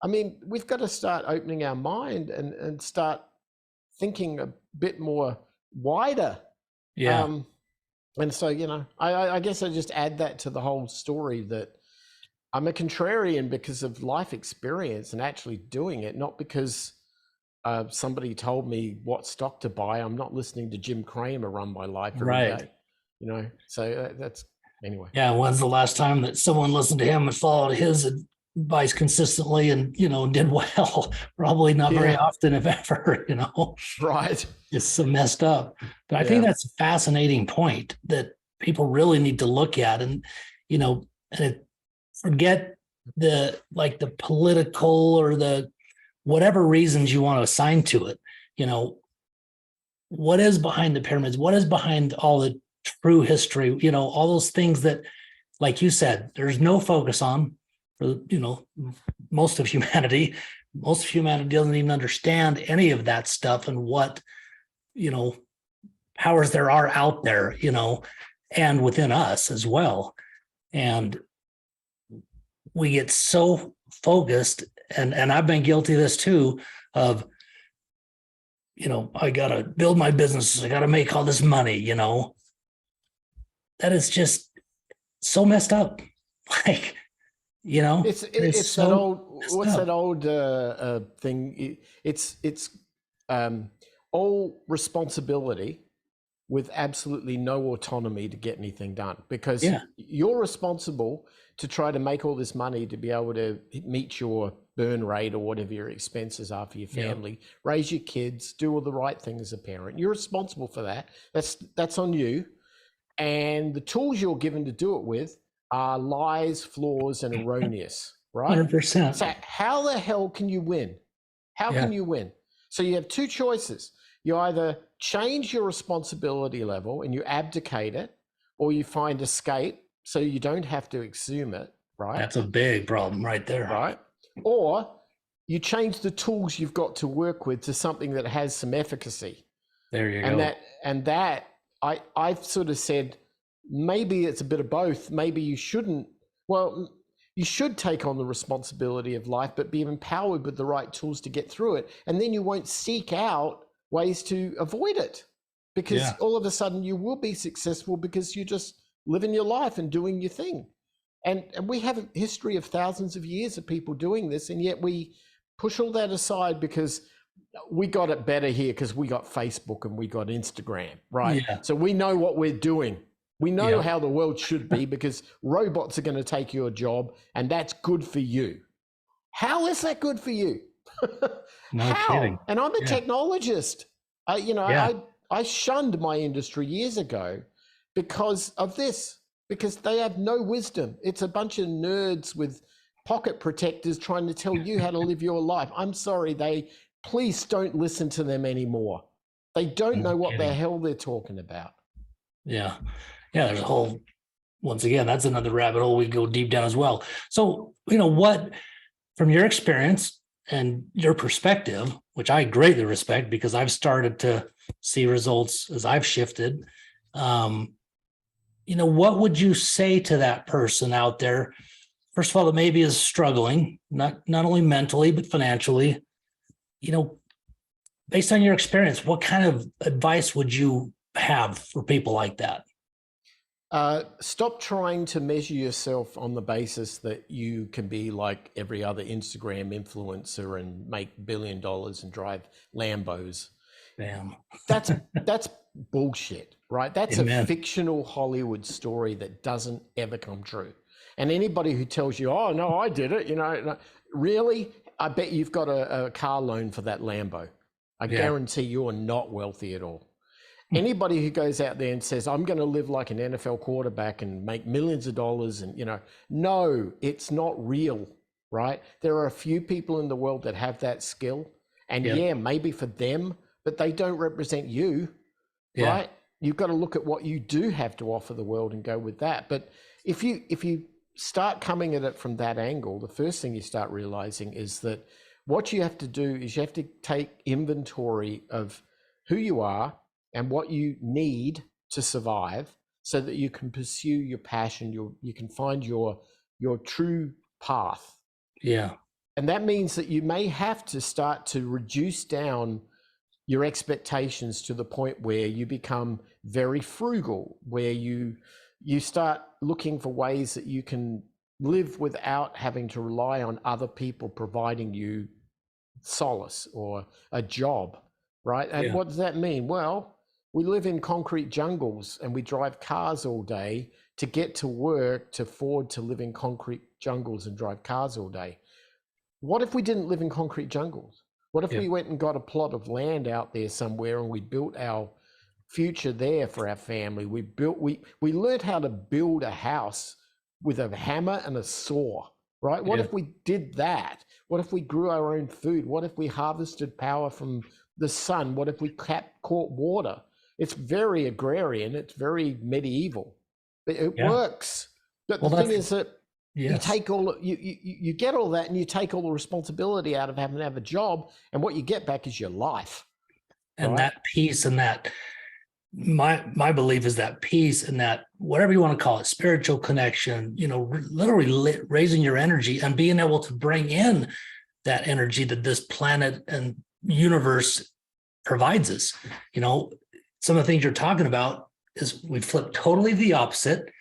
I mean, we've got to start opening our mind and start thinking a bit more wider. Yeah. And so, I guess I just add that to the whole story that I'm a contrarian because of life experience and actually doing it, not because somebody told me what stock to buy. I'm not listening to Jim Cramer run my life every day, so that's anyway. Yeah. When's the last time that someone listened to him and followed his advice consistently and, did well? Probably not very often, if ever, Right. It's so messed up. But I think that's a fascinating point that people really need to look at and, forget the political or the whatever reasons you want to assign to it. What is behind the pyramids? What is behind all the true history? All those things that, like you said, there's no focus on for, most of humanity. Most of humanity doesn't even understand any of that stuff and what, powers there are out there, and within us as well. And we get so focused, and I've been guilty of this too, of, I got to build my business. I got to make all this money, that is just so messed up. It's so that old, what's that old thing? It's all responsibility with absolutely no autonomy to get anything done, because Yeah. you're responsible to try to make all this money to be able to meet your burn rate or whatever your expenses are for your family, raise your kids, do all the right thing as a parent. You're responsible for that. That's on you. And the tools you're given to do it with are lies, flaws, and erroneous, right? 100%. So how the hell can you win? How can you win? So you have two choices. You either change your responsibility level and you abdicate it, or you find escape so you don't have to assume it, right? That's a big problem right there. Right. Or you change the tools you've got to work with to something that has some efficacy. There you go. And that I've sort of said, maybe it's a bit of both. Maybe you shouldn't. Well, you should take on the responsibility of life, but be empowered with the right tools to get through it. And then you won't seek out ways to avoid it, because all of a sudden you will be successful because you're just living your life and doing your thing. And we have a history of thousands of years of people doing this, and yet we push all that aside because we got it better here because we got Facebook and we got Instagram, right? Yeah. So we know what we're doing. We know how the world should be because robots are going to take your job, and that's good for you. How is that good for you? No kidding. And I'm a technologist. I shunned my industry years ago because of this, because they have no wisdom. It's a bunch of nerds with pocket protectors trying to tell you how to live your life. I'm sorry, please don't listen to them anymore. They don't know what the hell they're talking about. Yeah. Yeah, there's a whole, once again, that's another rabbit hole we go deep down as well. So, what, from your experience and your perspective, which I greatly respect because I've started to see results as I've shifted, what would you say to that person out there, first of all, that maybe is struggling, not only mentally, but financially, based on your experience, what kind of advice would you have for people like that? Stop trying to measure yourself on the basis that you can be like every other Instagram influencer and make $1 billion and drive Lambos. Damn. That's bullshit, right? That's Amen. A fictional Hollywood story that doesn't ever come true. And anybody who tells you, oh, no, I did it, really, I bet you've got a car loan for that Lambo. I guarantee you're not wealthy at all. Anybody who goes out there and says, I'm going to live like an NFL quarterback and make millions of dollars and, no, it's not real, right? There are a few people in the world that have that skill, and maybe for them, but they don't represent you, right? You've got to look at what you do have to offer the world and go with that. But if you start coming at it from that angle, the first thing you start realizing is that what you have to do is you have to take inventory of who you are and what you need to survive so that you can pursue your passion, you can find your true path. Yeah. And that means that you may have to start to reduce down your expectations to the point where you become very frugal, where you start looking for ways that you can live without having to rely on other people providing you solace or a job, right? And what does that mean? Well, we live in concrete jungles and we drive cars all day to get to work to afford to live in concrete jungles and drive cars all day. What if we didn't live in concrete jungles? What if we went and got a plot of land out there somewhere and we built our future there for our family? We learned how to build a house with a hammer and a saw, right? What if we did that? What if we grew our own food? What if we harvested power from the sun? What if we caught water? It's very agrarian. It's very medieval. But it works. But the thing is that you take you get all that and you take all the responsibility out of having to have a job, and what you get back is your life. And that peace and that, my belief is that peace and that, whatever you want to call it, spiritual connection, literally raising your energy and being able to bring in that energy that this planet and universe provides us. Some of the things you're talking about is we flip totally the opposite.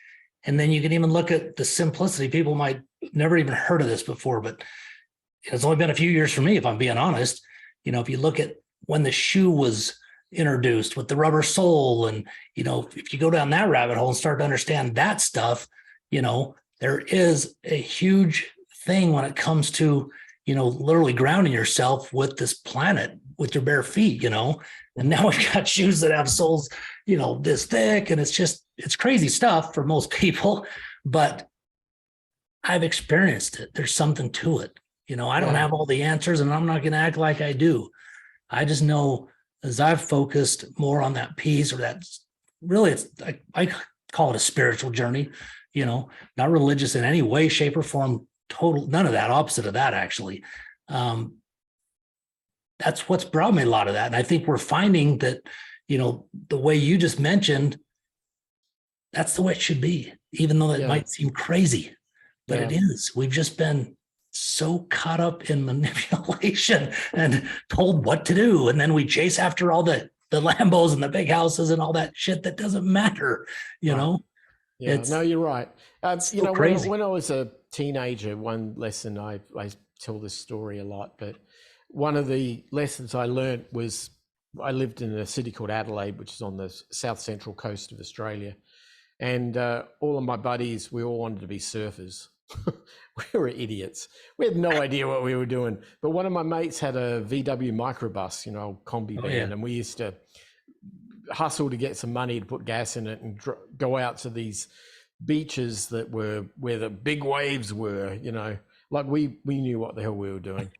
And then you can even look at the simplicity. People might never even heard of this before, but it's only been a few years for me, if I'm being honest. If you look at when the shoe was introduced with the rubber sole. And, if you go down that rabbit hole and start to understand that stuff, there is a huge thing when it comes to, literally grounding yourself with this planet with your bare feet, and now we've got shoes that have soles, this thick, and it's crazy stuff for most people, but I've experienced it. There's something to it. I don't have all the answers, and I'm not going to act like I do. I just know as I've focused more on that piece, or that really, I call it a spiritual journey, not religious in any way, shape, or form, total, none of that, opposite of that, actually. That's what's brought me a lot of that. And I think we're finding that, the way you just mentioned, that's the way it should be, even though it might seem crazy, but it is. We've just been so caught up in manipulation and told what to do. And then we chase after all the Lambos and the big houses and all that shit that doesn't matter, know? Yeah, no, you're right. Crazy. When I was a teenager, one lesson, I tell this story a lot, but one of the lessons I learned was I lived in a city called Adelaide, which is on the south central coast of Australia. And all of my buddies, we all wanted to be surfers. We were idiots. We had no idea what we were doing. But one of my mates had a VW microbus, combi van, and we used to hustle to get some money to put gas in it and go out to these beaches that were where the big waves were, like we knew what the hell we were doing.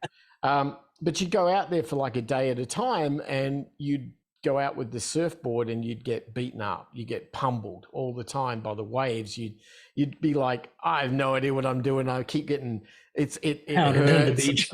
But you'd go out there for like a day at a time, and you'd go out with the surfboard and you'd get beaten up. You get pummeled all the time by the waves. You'd be like, I have no idea what I'm doing. I keep getting it hurts. The beach.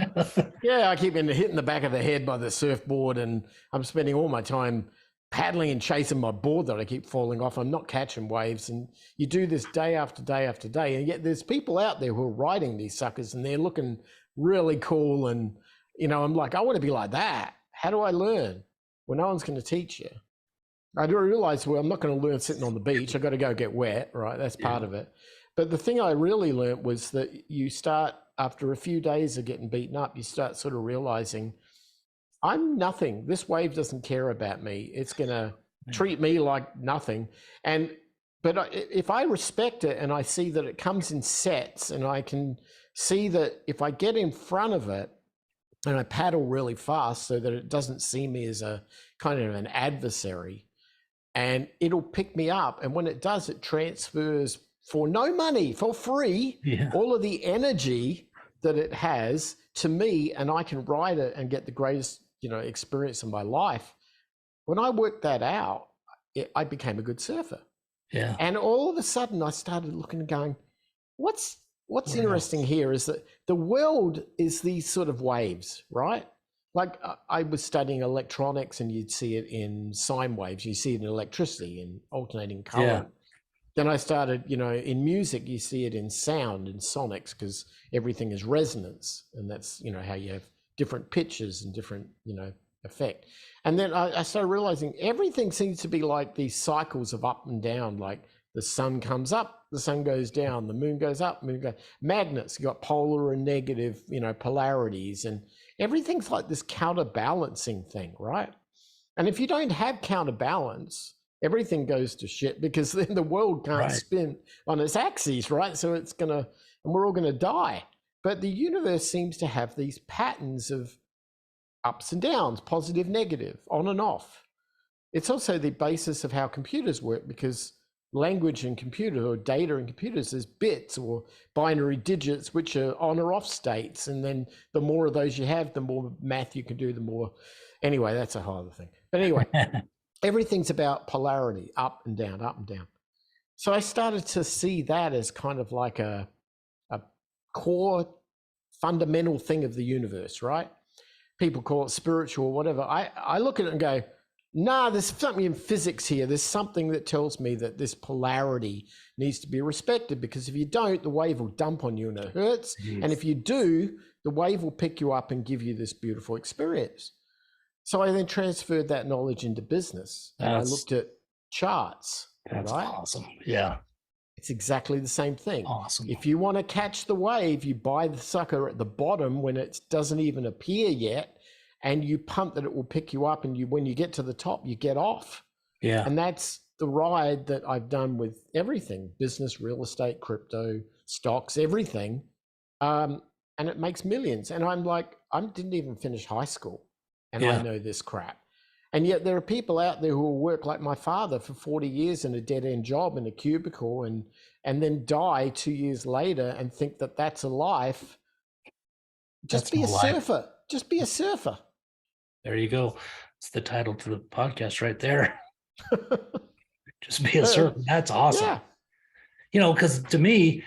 Yeah, I keep getting hit in the back of the head by the surfboard, and I'm spending all my time paddling and chasing my board that I keep falling off. I'm not catching waves. And you do this day after day after day, and yet there's people out there who are riding these suckers and they're looking really cool. And I'm like, I want to be like that. How do I learn? Well, no one's going to teach you. I do realize, well, I'm not going to learn sitting on the beach. I've got to go get wet, right? That's part of it. But the thing I really learned was that you start, after a few days of getting beaten up, you start sort of realizing, I'm nothing. This wave doesn't care about me. It's going to treat me like nothing. But if I respect it and I see that it comes in sets, and I can see that if I get in front of it, and I paddle really fast so that it doesn't see me as a kind of an adversary, and it'll pick me up. And when it does, it transfers for no money, for free, all of the energy that it has to me, and I can ride it and get the greatest, experience of my life. When I worked that out, I became a good surfer. Yeah. And all of a sudden I started looking and going, what's interesting here is that the world is these sort of waves, right? Like I was studying electronics, and you'd see it in sine waves, you see it in electricity, in alternating current. Then I started, in music, you see it in sound and sonics, because everything is resonance, and that's, how you have different pitches and different, effect. And then I started realizing everything seems to be like these cycles of up and down, like the sun comes up, the sun goes down, the moon goes up, moon goes. Magnets, you got polar and negative, polarities, and everything's like this counterbalancing thing, right? And if you don't have counterbalance, everything goes to shit, because then the world can't spin on its axis, right? So it's and we're all gonna die. But the universe seems to have these patterns of ups and downs, positive, negative, on and off. It's also the basis of how computers work, because language in computer, or data in computers, is bits or binary digits, which are on or off states. And then the more of those you have, the more math you can do, the more. Anyway, that's a whole other thing. But anyway, everything's about polarity, up and down, up and down. So I started to see that as kind of like a core fundamental thing of the universe, right? People call it spiritual or whatever. I look at it and go, nah, there's something in physics here. There's something that tells me that this polarity needs to be respected, because if you don't, the wave will dump on you and it hurts. Yes. And if you do, the wave will pick you up and give you this beautiful experience. So I then transferred that knowledge into business, and I looked at charts. That's awesome. Yeah. It's exactly the same thing. Awesome. If you want to catch the wave, you buy the sucker at the bottom when it doesn't even appear yet, and you punt that it will pick you up, and when you get to the top, you get off. Yeah. And that's the ride that I've done with everything: business, real estate, crypto, stocks, everything. And it makes millions. And I'm like, I didn't even finish high school, and I Yeah. know this crap. And yet there are people out there who will work like my father for 40 years in a dead-end job in a cubicle, and then die 2 years later and think that that's a life. Just be a surfer. Just be a surfer. There you go. It's the title to the podcast right there. Just be a surfer. That's awesome. Yeah. You know, because to me,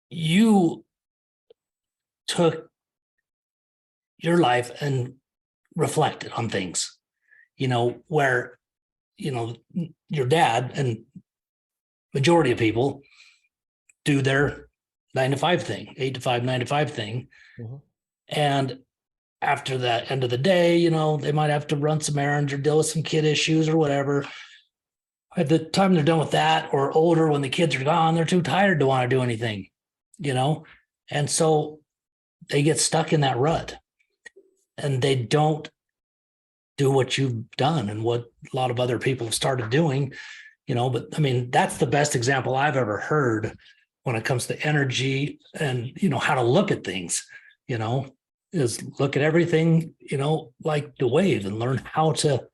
you took your life and reflected on things, you know, where, you know, your dad and majority of people do their 9 to 5 thing, 8 to 5, 9 to 5 thing. Mm-hmm. And after that end of the day, you know, they might have to run some errands or deal with some kid issues or whatever. At the time they're done with that, or older, when the kids are gone, they're too tired to want to do anything, you know? And so they get stuck in that rut and they don't do what you've done and what a lot of other people have started doing, you know. But I mean, that's the best example I've ever heard when it comes to energy and, you know, how to look at things, you know, is look at everything, you know, like the wave, and learn how to,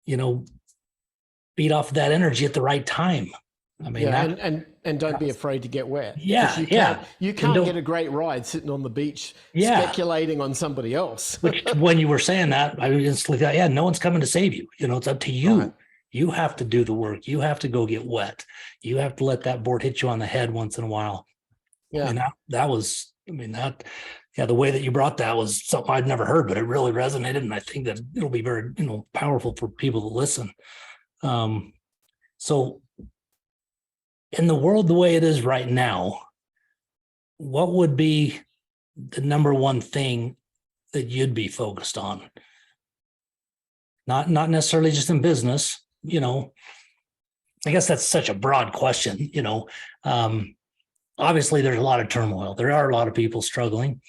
you know, beat off that energy at the right time. I mean, yeah, and don't be afraid to get wet. Yeah, you can't get a great ride sitting on the beach speculating on somebody else. Which, when you were saying that, I was just like, yeah, no one's coming to save you. You know, it's up to you. Right. You have to do the work. You have to go get wet. You have to let that board hit you on the head once in a while. Yeah, and that was, I mean, that, yeah, the way that you brought that was something I'd never heard, but it really resonated, and I think that it'll be very, you know, powerful for people to listen. So in the world the way it is right now, what would be the number one thing that you'd be focused on? Not necessarily just in business, you know. I guess that's such a broad question, you know. Obviously there's a lot of turmoil. There are a lot of people struggling.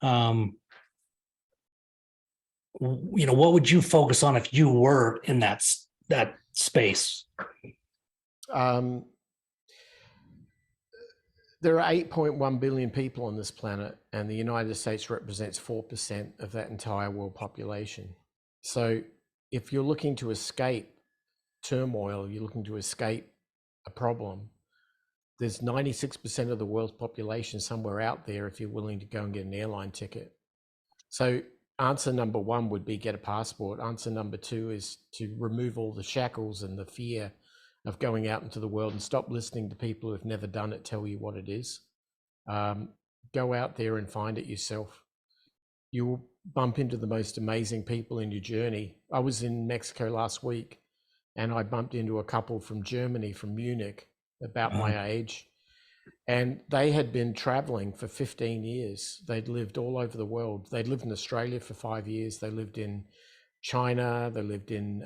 You know, what would you focus on if you were in that space? There are 8.1 billion people on this planet, and the United States represents 4% of that entire world population. So if you're looking to escape turmoil, you're looking to escape a problem, there's 96% of the world's population somewhere out there if you're willing to go and get an airline ticket. So answer number one would be get a passport. Answer number two is to remove all the shackles and the fear of going out into the world, and stop listening to people who have never done it tell you what it is. Go out there and find it yourself. You will bump into the most amazing people in your journey. I was in Mexico last week, and I bumped into a couple from Germany, from Munich, about my age. And they had been traveling for 15 years. They'd lived all over the world. They'd lived in Australia for 5 years. They lived in China, they lived in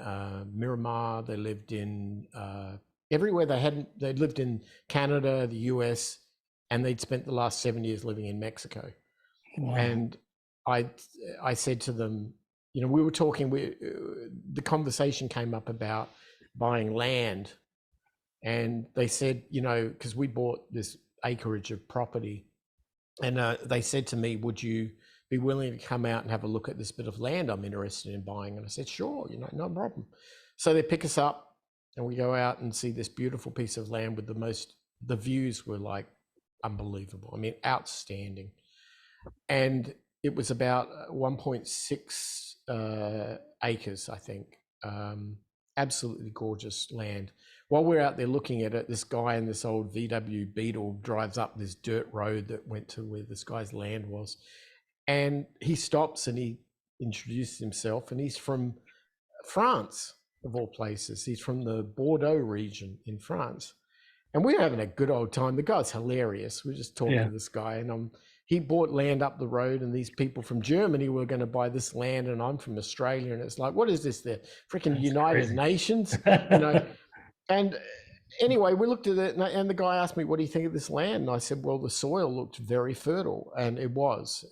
Miramar, they lived in everywhere they'd lived in Canada, the US, and they'd spent the last 7 years living in Mexico. Wow. And I said to them, you know, we were talking, the conversation came up about buying land, and they said, you know, because we bought this acreage of property, and they said to me, would you be willing to come out and have a look at this bit of land I'm interested in buying? And I said, sure, you know, no problem. So they pick us up and we go out and see this beautiful piece of land with the views were like unbelievable. I mean, outstanding. And it was about 1.6 acres, I think. Absolutely gorgeous land. While we're out there looking at it, this guy in this old VW Beetle drives up this dirt road that went to where this guy's land was. And he stops and he introduces himself, and he's from France, of all places. He's from the Bordeaux region in France. And we're having a good old time. The guy's hilarious. We're just talking to this guy, and he bought land up the road, and these people from Germany were going to buy this land, and I'm from Australia. And it's like, what is this? The freaking United Nations, you know? And anyway, we looked at it, and the guy asked me, what do you think of this land? And I said, well, the soil looked very fertile, and it was.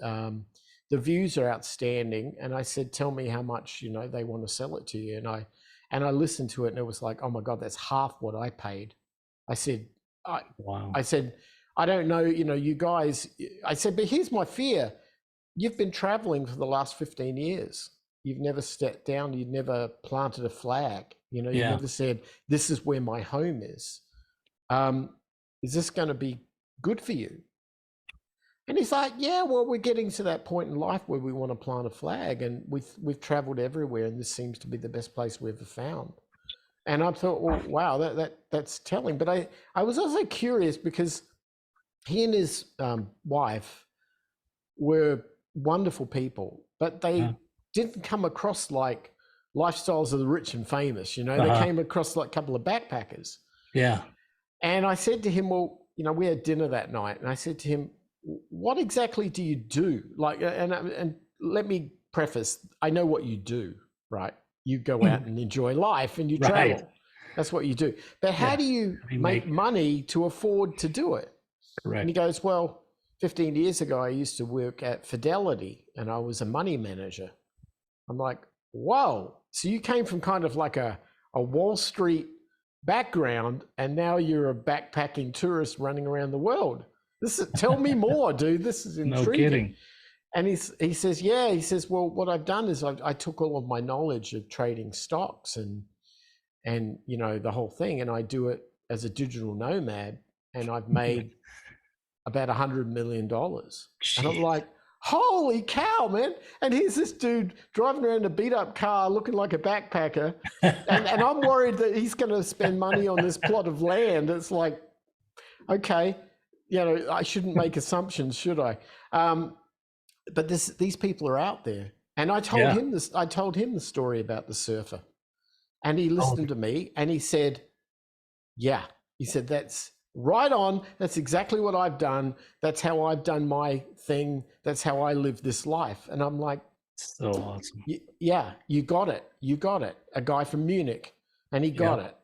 the views are outstanding. And I said, tell me how much, they want to sell it to you. And I listened to it, and it was like, oh my God, that's half what I paid. I said, Wow. I said, I don't know, you guys, I said, but here's my fear. You've been traveling for the last 15 years. You've never stepped down. You've never planted a flag. You never said, this is where my home is. Is this going to be good for you? And he's like, yeah, well, we're getting to that point in life where we want to plant a flag, and we've traveled everywhere, and this seems to be the best place we ever found. And I thought, well, wow, that's telling. But I was also curious because he and his wife were wonderful people, but they didn't come across like lifestyles of the rich and famous. They came across like a couple of backpackers. Yeah. And I said to him, well, we had dinner that night, and I said to him, what exactly do you do? Like, and let me preface, I know what you do, right? You go out and enjoy life, and you travel. Right. That's what you do. But how do you make money to afford to do it? Correct. And he goes, well, 15 years ago, I used to work at Fidelity, and I was a money manager. I'm like, whoa. So you came from kind of like a Wall Street background, and now you're a backpacking tourist running around the world. Tell me more, dude. This is intriguing. No kidding. And he says, yeah. He says, well, what I've done is I took all of my knowledge of trading stocks and the whole thing, and I do it as a digital nomad, and I've made about $100 million. Jeez. And I'm like, holy cow, man. And here's this dude driving around a beat up car looking like a backpacker. and I'm worried that he's going to spend money on this plot of land. It's like, okay, I shouldn't make assumptions, should I? But these people are out there. And I told him this. I told him the story about the surfer. And he listened to me, and he said, yeah. He said, that's right on. That's exactly what I've done. That's how I've done my thing. That's how I live this life. And I'm like, so awesome. Yeah, you got it. You got it. A guy from Munich, and he got it.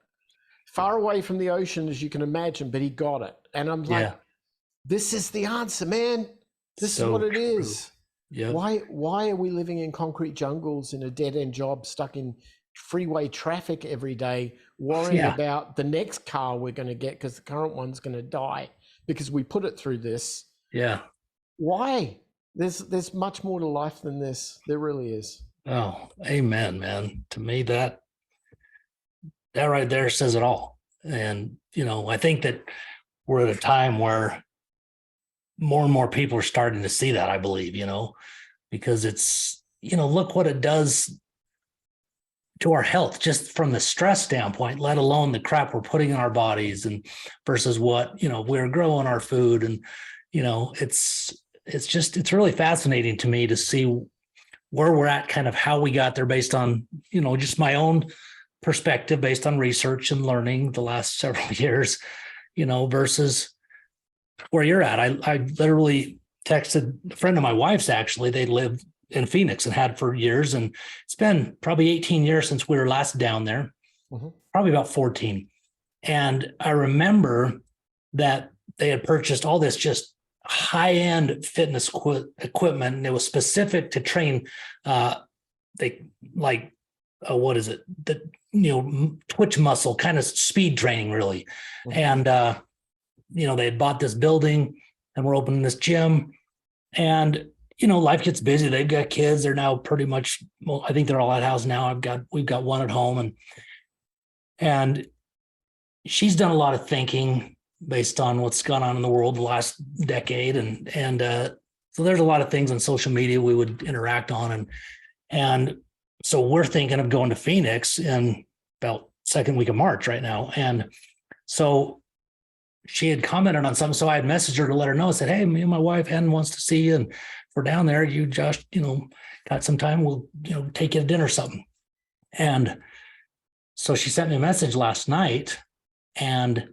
Far away from the ocean, as you can imagine, but he got it. And I'm like, this is the answer, man. This is what it is. Yep. Why are we living in concrete jungles in a dead-end job, stuck in freeway traffic every day, worrying about the next car we're going to get because the current one's going to die because we put it through this? Yeah. Why? There's much more to life than this. There really is. Oh, amen, man. To me, that right there says it all. And, I think that we're at a time where more and more people are starting to see that, I believe, because it's, look what it does to our health, just from the stress standpoint, let alone the crap we're putting in our bodies, and versus what, we're growing our food. And, it's really fascinating to me to see where we're at, kind of how we got there based on, just my own perspective, based on research and learning the last several years, versus where you're at. I literally texted a friend of my wife's, actually. They live in Phoenix and had for years. And it's been probably 18 years since we were last down there, probably about 14. And I remember that they had purchased all this just high-end fitness equipment, and it was specific to train what is it? The twitch muscle, kind of speed training, really. And they had bought this building, and we're opening this gym, and life gets busy. They've got kids. They're now pretty much, well, I think they're all at house now. We've got one at home, and she's done a lot of thinking based on what's gone on in the world the last decade. And so there's a lot of things on social media we would interact on. And so we're thinking of going to Phoenix in about second week of March right now. And so she had commented on something. So I had messaged her to let her know. I said, hey, me and my wife, Hen, wants to see you. And if we're down there, you, Josh, got some time, we'll, take you to dinner or something. And so she sent me a message last night, and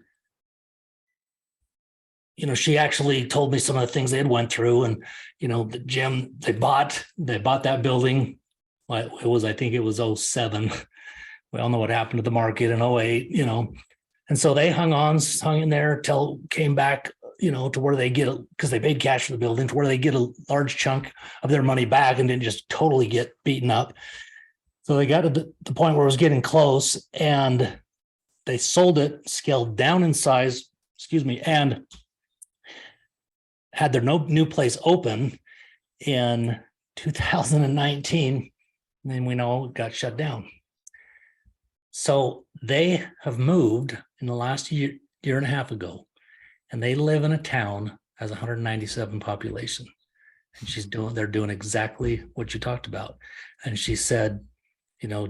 she actually told me some of the things they had went through, and, the gym they bought that building. Well, I think it was 07. We all know what happened to the market in 08, and so they hung in there came back to where they get, because they paid cash for the building, to where they get a large chunk of their money back and didn't just totally get beaten up. So they got to the point where it was getting close, and they sold it, scaled down in size, and had their new place open in 2019. And then we know it got shut down. So they have moved in the last year and a half ago, and they live in a town that has 197 population. And they're doing exactly what you talked about. And she said,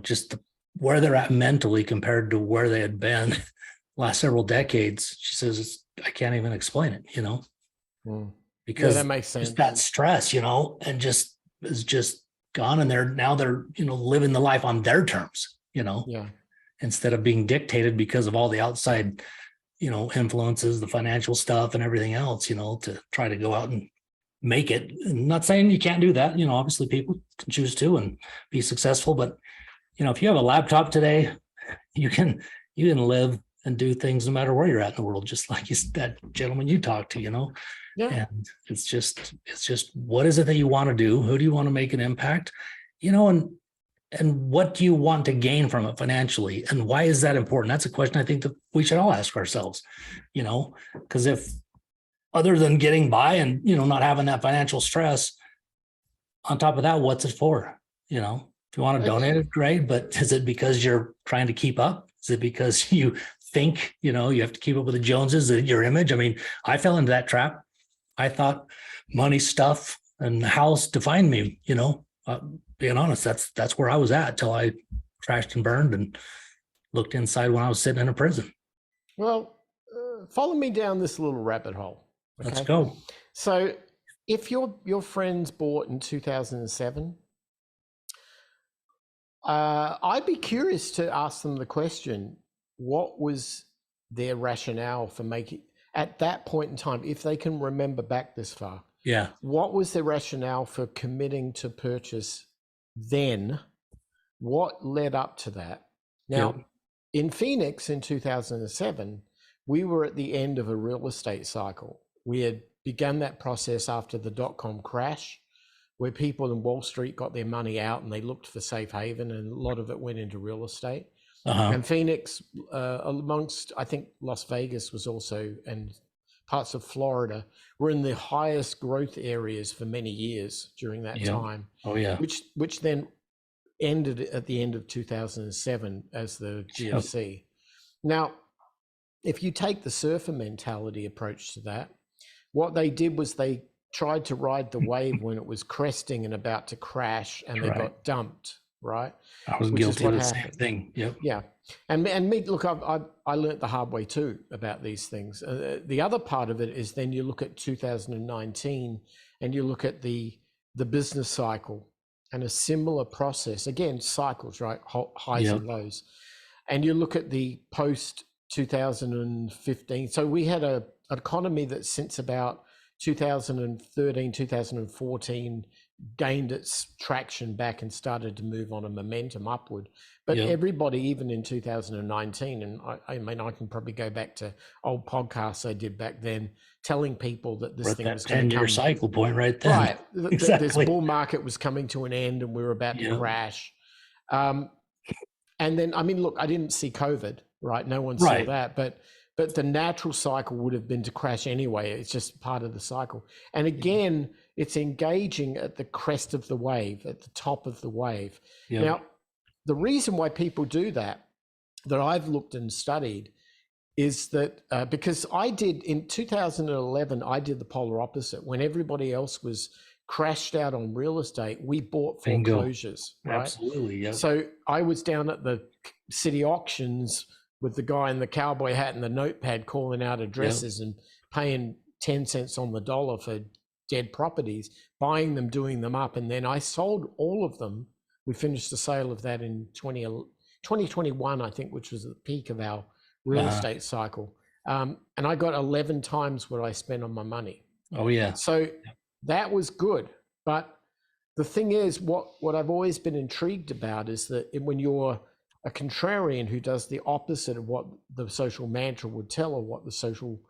just where they're at mentally compared to where they had been last several decades. She says, I can't even explain it, because that makes sense. Just that stress, and just is just gone. And they're living the life on their terms, instead of being dictated because of all the outside, influences, the financial stuff and everything else, to try to go out and make it. I'm not saying you can't do that. Obviously people can choose to and be successful, but if you have a laptop today, you can live and do things no matter where you're at in the world, just like that gentleman you talked to, Yeah. And it's just what is it that you want to do? Who do you want to make an impact? And what do you want to gain from it financially? And why is that important? That's a question I think that we should all ask ourselves, because if other than getting by and, not having that financial stress, on top of that, what's it for? If you want to donate it, great. But is it because you're trying to keep up? Is it because you think, you have to keep up with the Joneses, your image? I mean, I fell into that trap. I thought money, stuff, and the house defined me, being honest, that's where I was at till I crashed and burned and looked inside when I was sitting in a prison. Well, follow me down this little rabbit hole. Okay? Let's go. So if your friends bought in 2007, I'd be curious to ask them the question, what was their rationale for making, at that point in time, if they can remember back this far? Yeah. What was their rationale for committing to purchase then? What led up to that? Now, in Phoenix in 2007, we were at the end of a real estate cycle. We had begun that process after the dot-com crash, where people in Wall Street got their money out and they looked for safe haven, and a lot of it went into real estate. And Phoenix, amongst, I think Las Vegas was also, and parts of Florida, were in the highest growth areas for many years during that time. Oh yeah. Which then ended at the end of 2007 as the GFC. Now, if you take the surfer mentality approach to that, what they did was they tried to ride the wave when it was cresting and about to crash, and they got dumped, right? I was guilty of the same thing. Yep. Yeah. And me, look, I learned the hard way too about these things. The other part of it is then you look at 2019 and you look at the business cycle and a similar process. Again, cycles, right? Highs and lows. And you look at the post 2015. So we had an economy that since about 2013, 2014 gained its traction back and started to move on a momentum upward. But everybody, even in 2019, and I mean, I can probably go back to old podcasts I did back then, telling people that this thing was going to come. 10-year cycle point right there. Right. Exactly. This bull market was coming to an end and we were about to crash. And then, I mean, look, I didn't see COVID, right? No one saw that, but the natural cycle would have been to crash anyway. It's just part of the cycle. And again, it's engaging at the crest of the wave, at the top of the wave. Now, the reason why people do that I've looked and studied, is that because I did in 2011, I did the polar opposite. When everybody else was crashed out on real estate, we bought foreclosures, right? Absolutely, yeah. So I was down at the city auctions with the guy in the cowboy hat and the notepad calling out addresses and paying 10 cents on the dollar for dead properties, buying them, doing them up. And then I sold all of them. We finished the sale of that in 2021, I think, which was the peak of our real estate cycle. And I got 11 times what I spent on my money. Oh, yeah. So that was good. But the thing is, what I've always been intrigued about is that when you're a contrarian who does the opposite of what the social mantra would tell, or what the social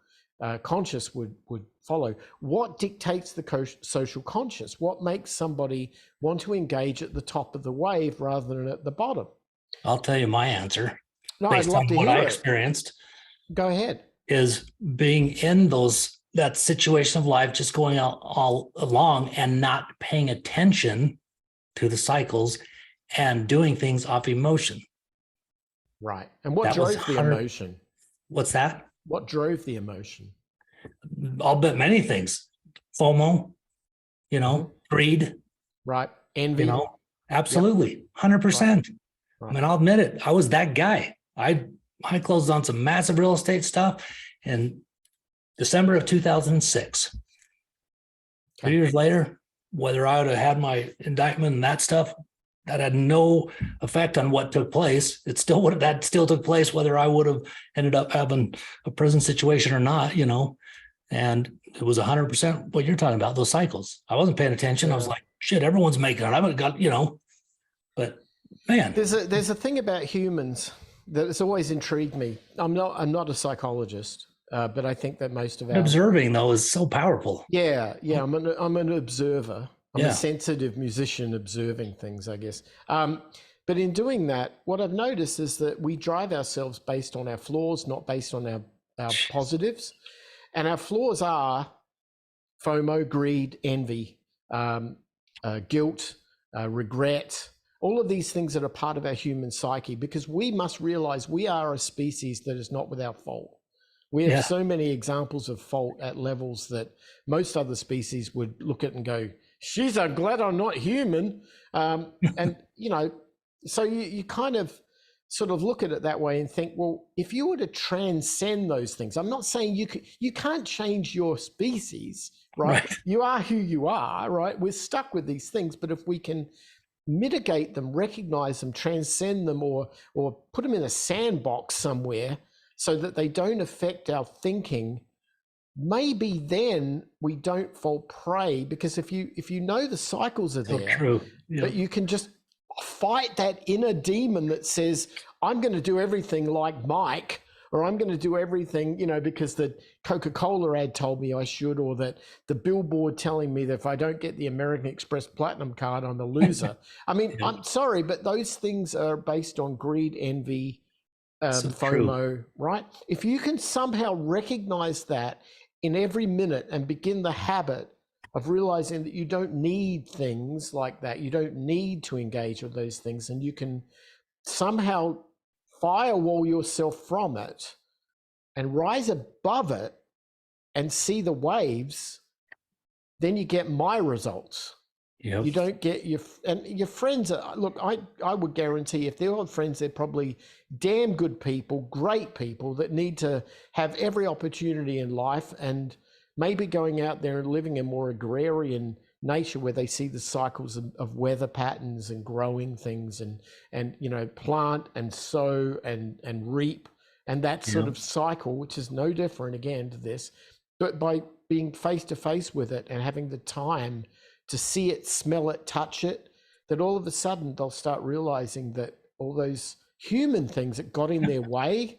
conscious would follow. What dictates the social conscious? What makes somebody want to engage at the top of the wave rather than at the bottom? I'll tell you my answer No, I'd based love on to what hear I it. experienced Go ahead. is being in that situation of life, just going all along and not paying attention to the cycles and doing things off emotion. Right. And what That was drove the emotion? What's that? What drove the emotion? I'll bet many things. FOMO, greed. Right. Envy. Absolutely. 100%. Right. I mean, I'll admit it. I was that guy. I closed on some massive real estate stuff in December of 2006. Okay. 2 years later, whether I would have had my indictment and that stuff, that had no effect on what took place. That still took place, whether I would have ended up having a prison situation or not, and it was 100% what you're talking about, those cycles. I wasn't paying attention. I was like, shit, everyone's making it. I haven't got, but man. There's a thing about humans that has always intrigued me. I'm not a psychologist, but I think that most of our observing though is so powerful. Yeah. I'm an observer. I'm a sensitive musician observing things, I guess. But in doing that, what I've noticed is that we drive ourselves based on our flaws, not based on our positives. And our flaws are FOMO, greed, envy, guilt, regret, all of these things that are part of our human psyche, because we must realize we are a species that is not without fault. We have so many examples of fault at levels that most other species would look at and go, "She's glad I'm not human." And, so you kind of sort of look at it that way and think, well, if you were to transcend those things, I'm not saying you can't change your species, right? You are who you are, right? We're stuck with these things, but if we can mitigate them, recognize them, transcend them, or put them in a sandbox somewhere so that they don't affect our thinking, maybe then we don't fall prey. Because if you know the cycles are there, but you can just fight that inner demon that says, I'm going to do everything like Mike, or I'm going to do everything, because the Coca-Cola ad told me I should, or that the billboard telling me that if I don't get the American Express Platinum card, I'm a loser. I mean, I'm sorry, but those things are based on greed, envy, FOMO, right? If you can somehow recognize that in every minute and begin the habit of realizing that you don't need things like that, you don't need to engage with those things, and you can somehow firewall yourself from it and rise above it and see the waves, then you get my results. You don't get your friends. Look, I would guarantee if they're all friends, they're probably damn good people, great people that need to have every opportunity in life, and maybe going out there and living a more agrarian nature where they see the cycles of weather patterns and growing things and plant and sow and reap, and that sort of cycle, which is no different again to this, but by being face to face with it and having the time to see it, smell it, touch it, that all of a sudden they'll start realizing that all those human things that got in their way,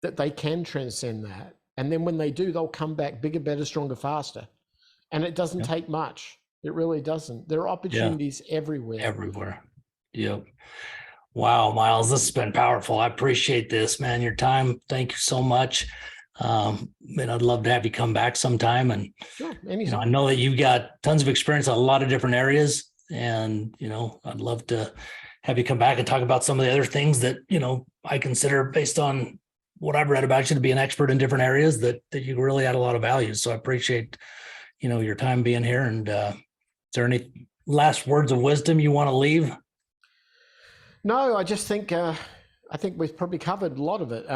that they can transcend that. And then when they do, they'll come back bigger, better, stronger, faster. And it doesn't take much. It really doesn't. There are opportunities everywhere. Everywhere. Yep. Wow, Myles, this has been powerful. I appreciate this, man. Your time. Thank you so much. And I'd love to have you come back sometime. And I know that you've got tons of experience in a lot of different areas. And, I'd love to have you come back and talk about some of the other things that, I consider based on what I've read about you to be an expert in different areas that you really add a lot of value. So I appreciate, your time being here. And is there any last words of wisdom you want to leave? No, I just think, I think we've probably covered a lot of it.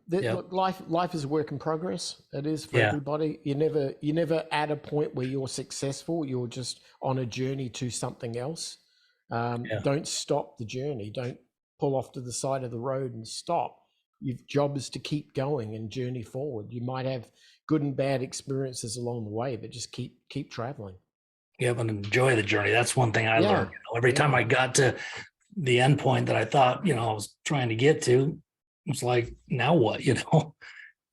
Look, life is a work in progress. It is for everybody. You never at a point where you're successful. You're just on a journey to something else. Don't stop the journey. Don't pull off to the side of the road and stop. Your job is to keep going and journey forward. You might have good and bad experiences along the way, but just keep traveling. And enjoy the journey. That's one thing I learned. Every time I got to the end point that I thought, I was trying to get to, it's like, now what,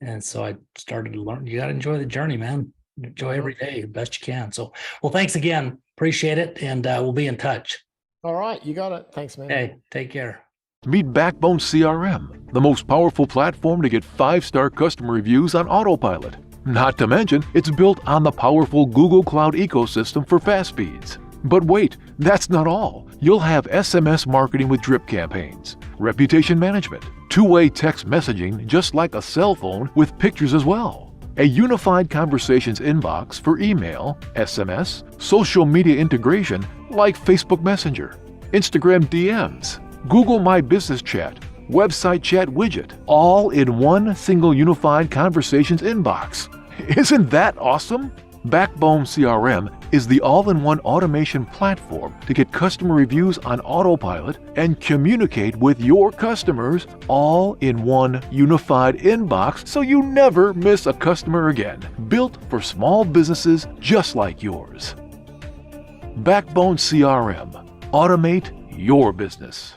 And so I started to learn. You got to enjoy the journey, man. Enjoy every day the best you can. So, well, thanks again. Appreciate it. And we'll be in touch. All right. You got it. Thanks, man. Hey, take care. Meet Backbone CRM, the most powerful platform to get 5-star customer reviews on autopilot. Not to mention, it's built on the powerful Google Cloud ecosystem for fast speeds. But wait, that's not all. You'll have SMS marketing with drip campaigns, reputation management, two-way text messaging just like a cell phone with pictures as well, a unified conversations inbox for email, SMS, social media integration like Facebook Messenger, Instagram DMs, Google My Business Chat, website chat widget, all in one single unified conversations inbox. Isn't that awesome? Backbone CRM is the all-in-one automation platform to get customer reviews on autopilot and communicate with your customers all in one unified inbox so you never miss a customer again. Built for small businesses just like yours. Backbone CRM. Automate your business.